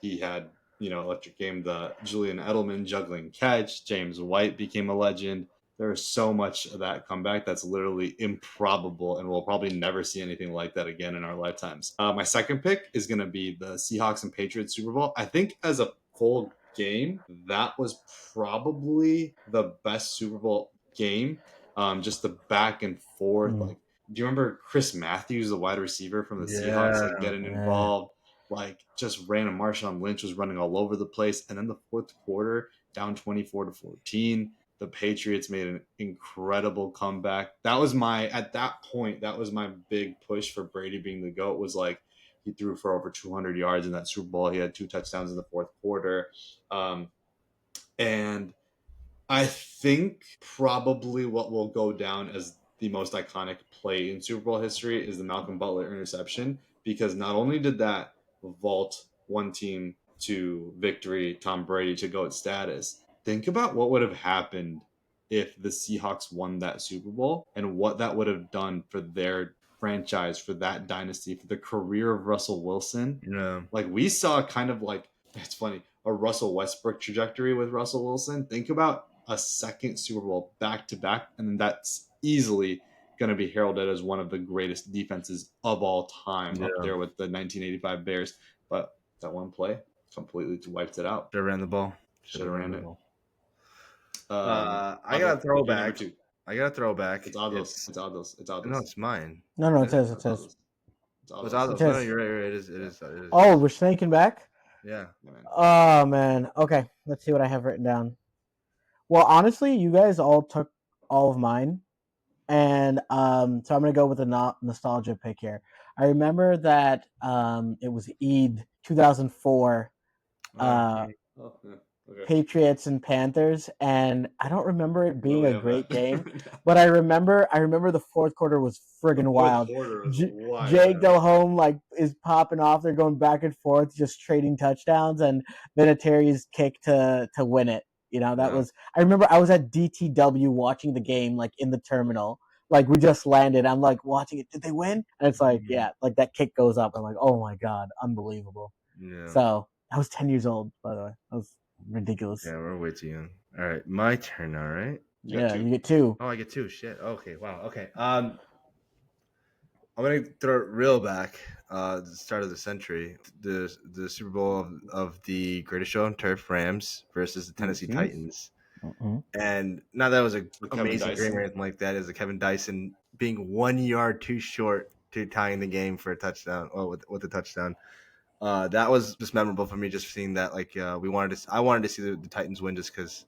He had electric game, the Julian Edelman juggling catch. James White became a legend. There's so much of that comeback that's literally improbable, and we'll probably never see anything like that again in our lifetimes. My second pick is going to be the Seahawks and Patriots Super Bowl. I think as a full game, that was probably the best Super Bowl game. Just the back and forth. Like, do you remember Chris Matthews, the wide receiver from the Seahawks, like getting involved? Like, just random Marshawn Lynch was running all over the place, and then the fourth quarter, down 24-14. The Patriots made an incredible comeback. At that point, that was my big push for Brady being the GOAT. Was like he threw for over 200 yards in that Super Bowl. He had 2 touchdowns in the fourth quarter. And I think probably what will go down as the most iconic play in Super Bowl history is the Malcolm Butler interception, because not only did that vault one team to victory, Tom Brady to GOAT status, think about what would have happened if the Seahawks won that Super Bowl and what that would have done for their franchise, for that dynasty, for the career of Russell Wilson. Yeah. Like, we saw kind of like, it's funny, a Russell Westbrook trajectory with Russell Wilson. Think about a second Super Bowl back to back, and that's easily going to be heralded as one of the greatest defenses of all time, up there with the 1985 Bears. But that one play completely wiped it out. Should have ran the ball. Should have ran it. I got a throwback. It's Adil's. No, it's mine. No, it says. It's It's Adil's. Adil's. No, you're right. It is. Oh, we're snaking back? Yeah. Oh, man. Okay, let's see what I have written down. Well, honestly, you guys all took all of mine. And so I'm going to go with a nostalgia pick here. I remember that it was Eid 2004, Patriots and Panthers, and I don't remember it being a great game, but I remember the fourth quarter was friggin' wild. Jake Delhomme like is popping off. They're going back and forth, just trading touchdowns, and Vinatieri's kick to win it. Was. I remember I was at DTW watching the game like in the terminal. Like, we just landed. I'm like watching it. Did they win? And it's like, yeah, like that kick goes up. I'm like, oh my god, unbelievable. Yeah. So I was 10 years old, by the way. That was ridiculous. Yeah, we're way too young. All right, my turn now, right? Yeah, you get 2. Oh, I get 2. Shit. Okay. Wow. Okay. I'm gonna throw it real back. The start of the century, the Super Bowl of the Greatest Show on Turf, Rams versus the Tennessee Titans. Mm-hmm. And not that it was an amazing game or anything like that. Is Kevin Dyson being 1 yard too short to tying the game for a touchdown, or with the touchdown. That was just memorable for me, just seeing that. Like, I wanted to see the Titans win just because.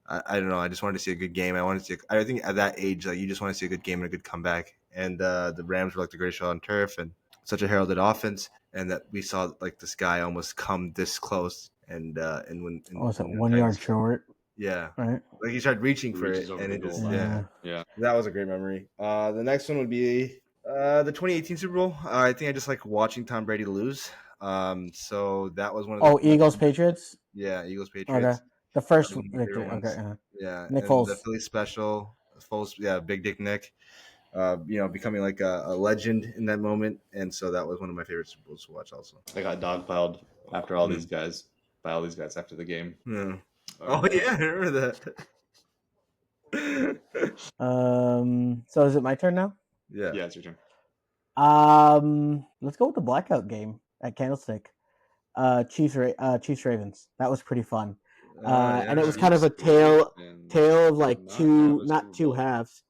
I don't know. I just wanted to see a good game. I think at that age, like, you just want to see a good game and a good comeback. And the Rams were like the greatest show on turf and such a heralded offense. And that we saw like this guy almost come this close. And when was it 1 yard short? Yeah, right. Like he started reaching for it, and it just yeah. That was a great memory. The next one would be the 2018 Super Bowl. I think I just like watching Tom Brady lose. So that was one of the Eagles Patriots. Yeah, Eagles Patriots. Okay. The first victory. Okay. Yeah. Nick Foles. The Philly special. Foles. Yeah, Big Dick Nick. Becoming like a legend in that moment, and so that was one of my favorite Super Bowls to watch. Also, I got dogpiled after all these guys by all these guys after the game. Yeah. Oh yeah, I remember that. So is it my turn now? Yeah. Yeah, it's your turn. Let's go with the blackout game at Candlestick. Chiefs Ravens. That was pretty fun. And it was kind of a tale of like not two halves.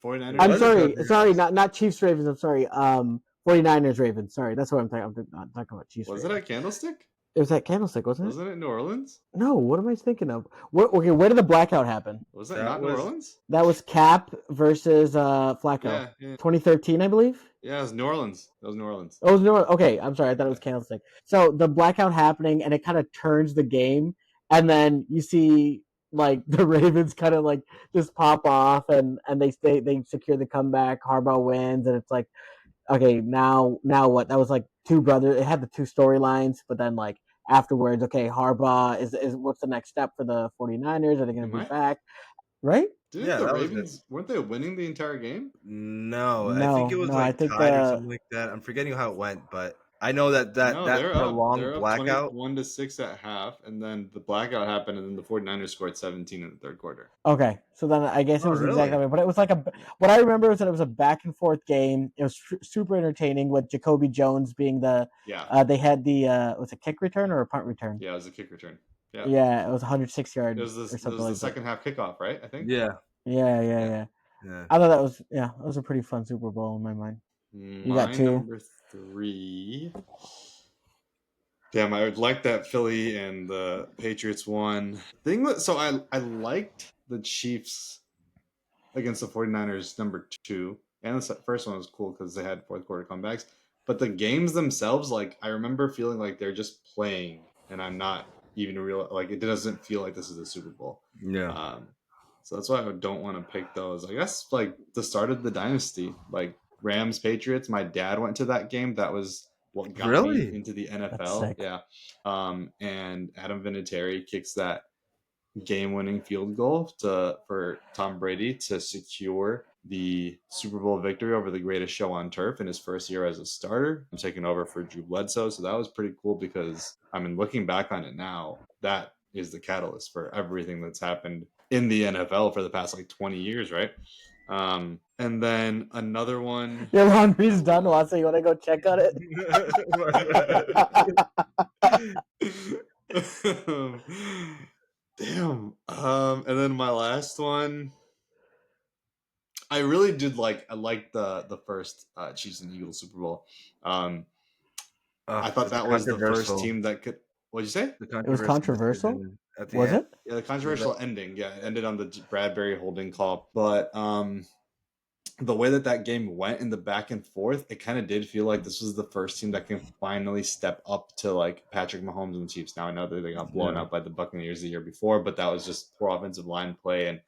49ers. I'm was a sorry, tale of sorry, two not Chiefs Ravens. I'm sorry. 49ers Ravens. Sorry, that's what I'm talking. I'm not talking about Chiefs. Was it Ravens. at Candlestick? It was at Candlestick, wasn't it? Wasn't it in New Orleans? No, what am I thinking of? Where did the blackout happen? Was it That not New was- Orleans? That was Cap versus Flacco. Yeah. 2013, I believe. Yeah, it was New Orleans. That was New Orleans. Oh, it was okay. I'm sorry. I thought it was Candlestick. So the blackout happening, and it kind of turns the game, and then you see like the Ravens kind of like just pop off, and they secure the comeback. Harbaugh wins, and it's like, okay, now what? That was like two brothers. It had the two storylines, but then like afterwards, okay, Harbaugh is what's the next step for the 49ers? Are they going to be back? Right? Didn't Yeah, the that was Ravens weren't they winning the entire game? No, I think it was like tied or something like that. I'm forgetting how it went, but I know that they're prolonged up blackout. 21-6 at half, and then the blackout happened, and then the 49ers scored 17 in the third quarter. Okay, so then I guess it was really? exactly right. But it was like what I remember is that it was a back and forth game. It was super entertaining with Jacoby Jones being the they had the was it kick return or a punt return? Yeah, it was a kick return. Yeah, it was 106 yards. It was or something it was like the second half kickoff, right? I think. Yeah. I thought that was a pretty fun Super Bowl in my mind. You got two. Number 3. Damn, I would like that Philly and the Patriots won. So I liked the Chiefs against the 49ers number 2. And the first one was cool because they had fourth quarter comebacks. But the games themselves, like I remember feeling like they're just playing, and I'm not even like it doesn't feel like this is a Super Bowl. Yeah. So that's why I don't want to pick those. I guess like the start of the dynasty, like Rams Patriots. My dad went to that game. That was what got me into the NFL. Yeah. And Adam Vinatieri kicks that game-winning field goal for Tom Brady to secure the Super Bowl victory over the greatest show on turf in his first year as a starter. I'm taking over for Drew Bledsoe, so that was pretty cool because I mean, looking back on it now, that is the catalyst for everything that's happened in the NFL for the past like 20 years, right? And then another one. Your laundry's done, Watson. You want to go check on it? Damn. And then my last one. I really did I liked the first Chiefs and Eagles Super Bowl. I thought that was the first team that could. What'd you say? It was controversial. Was it? Yeah, the controversial ending. Yeah, it ended on the Bradbury holding call. But the way that game went in the back and forth, it kind of did feel like this was the first team that can finally step up to like Patrick Mahomes and the Chiefs. Now I know that they got blown out by the Buccaneers the year before, but that was just poor offensive line play and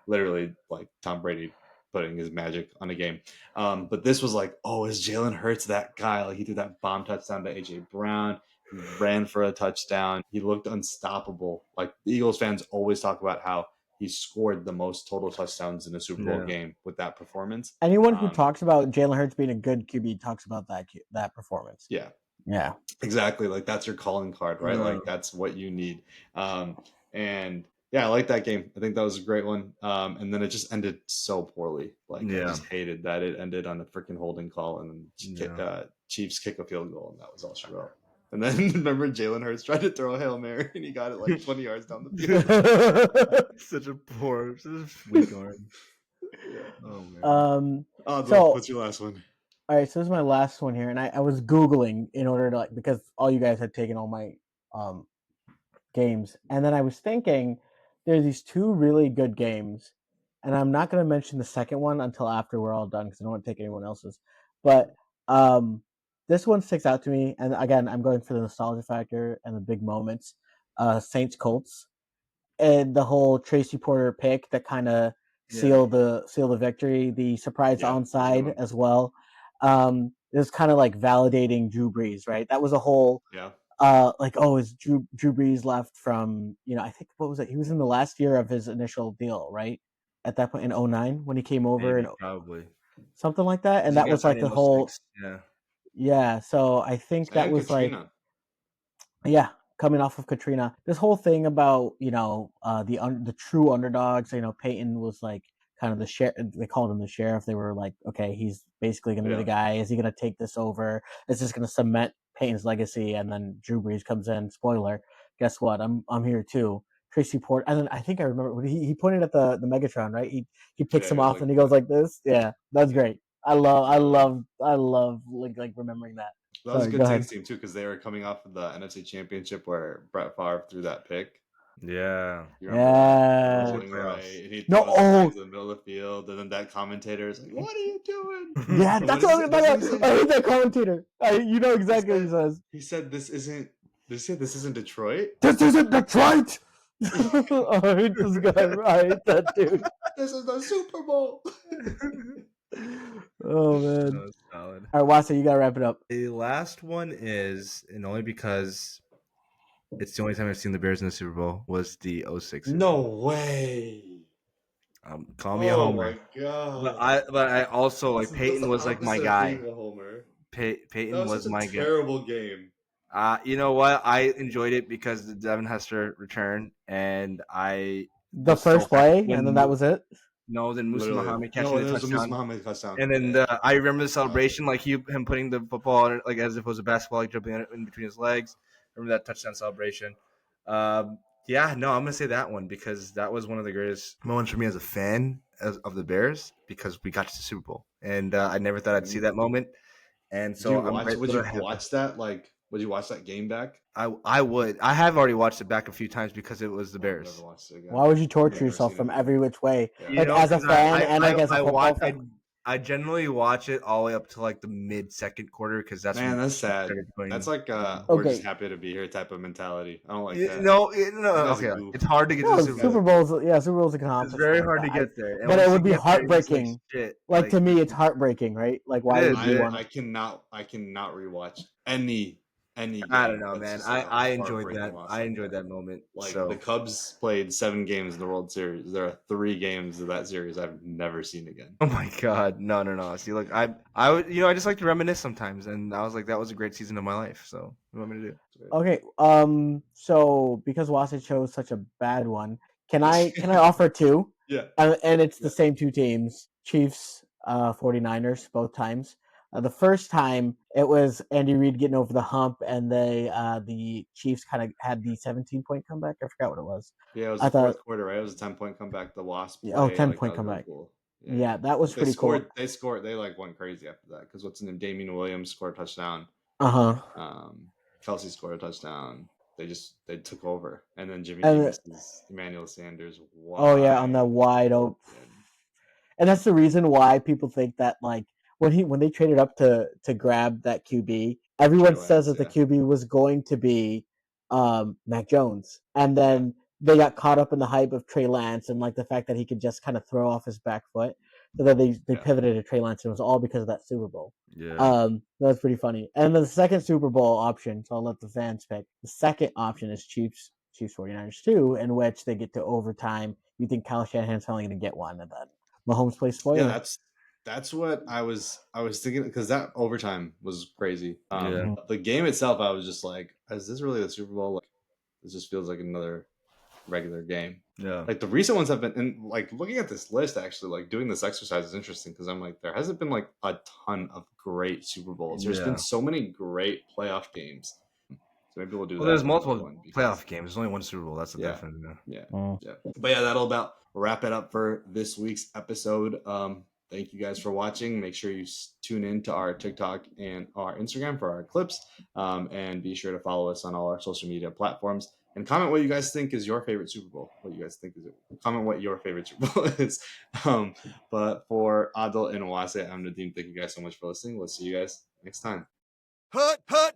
literally like Tom Brady putting his magic on a game. But this was like, oh, is Jalen Hurts that guy? Like he threw that bomb touchdown to AJ Brown. He ran for a touchdown. He looked unstoppable. Like the Eagles fans always talk about how he scored the most total touchdowns in a Super Bowl game with that performance. Anyone who talks about Jalen Hurts being a good QB talks about that performance. Yeah. Yeah. Exactly. Like that's your calling card, right? Like that's what you need. And yeah, I like that game. I think that was a great one. And then it just ended so poorly. Like I just hated that it ended on a freaking holding call and then Chiefs kick a field goal and that was all she wrote. And then remember Jalen Hurts tried to throw a Hail Mary and he got it like 20 yards down the field. Such a weak arm. Yeah. Oh man. So what's your last one? All right, so this is my last one here, and I was Googling in order to because all you guys had taken all my games, and then I was thinking there's these two really good games, and I'm not going to mention the second one until after we're all done because I don't want to take anyone else's. But this one sticks out to me, and again, I'm going for the nostalgia factor and the big moments. Saints Colts, and the whole Tracy Porter pick that kind of seal the victory, the surprise onside as well. It was kind of like validating Drew Brees, right? That was a whole is Drew Brees left from, I think what was it? He was in the last year of his initial deal, right? At that point in 2009 when he came over. Maybe, probably. Something like that. And that was like the whole 6. Yeah, so I think that was like Katrina. Yeah, coming off of Katrina, this whole thing about the true underdogs. Peyton was like kind of the sheriff. They called him the sheriff. They were like, okay, he's basically going to be the guy. Is he going to take this over? Is this going to cement Peyton's legacy? And then Drew Brees comes in. Spoiler. Guess what? I'm here too. Tracy Port, and then I think I remember he pointed at the Megatron, right? He picks him off and he goes like this. Yeah, that's great. I love like remembering that. That was a good Saints team too, because they were coming off of the NFC Championship where Brett Favre threw that pick. Yeah. You remember that? Right. He throws in the middle of the field, and then that commentator is like, "What are you doing?" Yeah, that's what I was about. I hate that commentator. You know exactly what he says. He said, "This isn't Detroit. This isn't Detroit." I hate this guy. I hate that dude. This is the Super Bowl. Oh man. That was solid. All right, Watson, you gotta wrap it up. The last one is, and only because it's the only time I've seen the Bears in the Super Bowl, was the 06. No way. Call me a homer. Oh my god. But I also like Peyton was like my guy. Peyton was my guy. Terrible game. You know what? I enjoyed it because the Devin Hester return, and the first play, and then that was it. No, then Musa Muhammad catching the touchdown. And then I remember the celebration, like him putting the football like as if it was a basketball, like jumping in between his legs. Remember that touchdown celebration? I'm gonna say that one because that was one of the greatest moments for me as a fan of the Bears because we got to the Super Bowl, and I never thought I'd see that moment. And so would you watch that? Like, would you watch that game back? I would. I have already watched it back a few times because it was the Bears. Never watched it again. Why would you torture yourself from every which way? Yeah. Like as a fan and as a football fan? I generally watch it all the way up to like the mid-second quarter because that's sad. That's like we're just happy to be here type of mentality. I don't like that. No. Okay, it's hard to get to the Super Bowls. Yeah, Super Bowls can happen. It's very hard to get there, but it would be heartbreaking. Like to me, it's heartbreaking, right? Like why would you want? I cannot rewatch any. I don't know, man. I enjoyed that. I enjoyed that moment. Like the Cubs played 7 games in the World Series. There are 3 games of that series I've never seen again. Oh my god, no. See, like I would, I just like to reminisce sometimes, and I was like, that was a great season of my life. So what do you want me to do? Okay. So because Watson chose such a bad one, can I offer 2? Yeah. And it's the same 2 teams: Chiefs, 49ers, both times. The first time it was Andy Reid getting over the hump, and the Chiefs kind of had the 17-point comeback. I forgot what it was. Yeah, it was the fourth quarter, right? It was a 10-point comeback. The Wasp. 10-point comeback. Cool. Yeah, that was pretty cool. They scored. They went crazy after that because what's his name? Damian Williams scored a touchdown. Kelsey scored a touchdown. They took over, and then Jimmy Davis, Emmanuel Sanders. On the wide open. And that's the reason why people think that like. When they traded up to grab that QB, everyone says that the QB was going to be Mac Jones, and then they got caught up in the hype of Trey Lance and like the fact that he could just kind of throw off his back foot. So then they pivoted to Trey Lance, and it was all because of that Super Bowl. Yeah, that was pretty funny. And the second Super Bowl option, so I'll let the fans pick. The second option is Chiefs 49ers too, in which they get to overtime. You think Kyle Shanahan's finally going to get one, and then Mahomes plays spoiler. Yeah, that's what I was thinking because that overtime was crazy. The game itself, I was just like, is this really the Super Bowl? Like, this just feels like another regular game. Yeah. Like the recent ones have been, and like looking at this list, actually, like doing this exercise is interesting because I'm like, there hasn't been like a ton of great Super Bowls. There's been so many great playoff games. So maybe we'll do that. There's multiple playoff games. There's only one Super Bowl. That's the difference. Yeah. But yeah, that'll about wrap it up for this week's episode. Thank you guys for watching. Make sure you tune in to our TikTok and our Instagram for our clips. And be sure to follow us on all our social media platforms. And comment what you guys think is your favorite Super Bowl. Comment what your favorite Super Bowl is. But for Adil and Owase, I'm Nadeem. Thank you guys so much for listening. We'll see you guys next time. Hut, hut.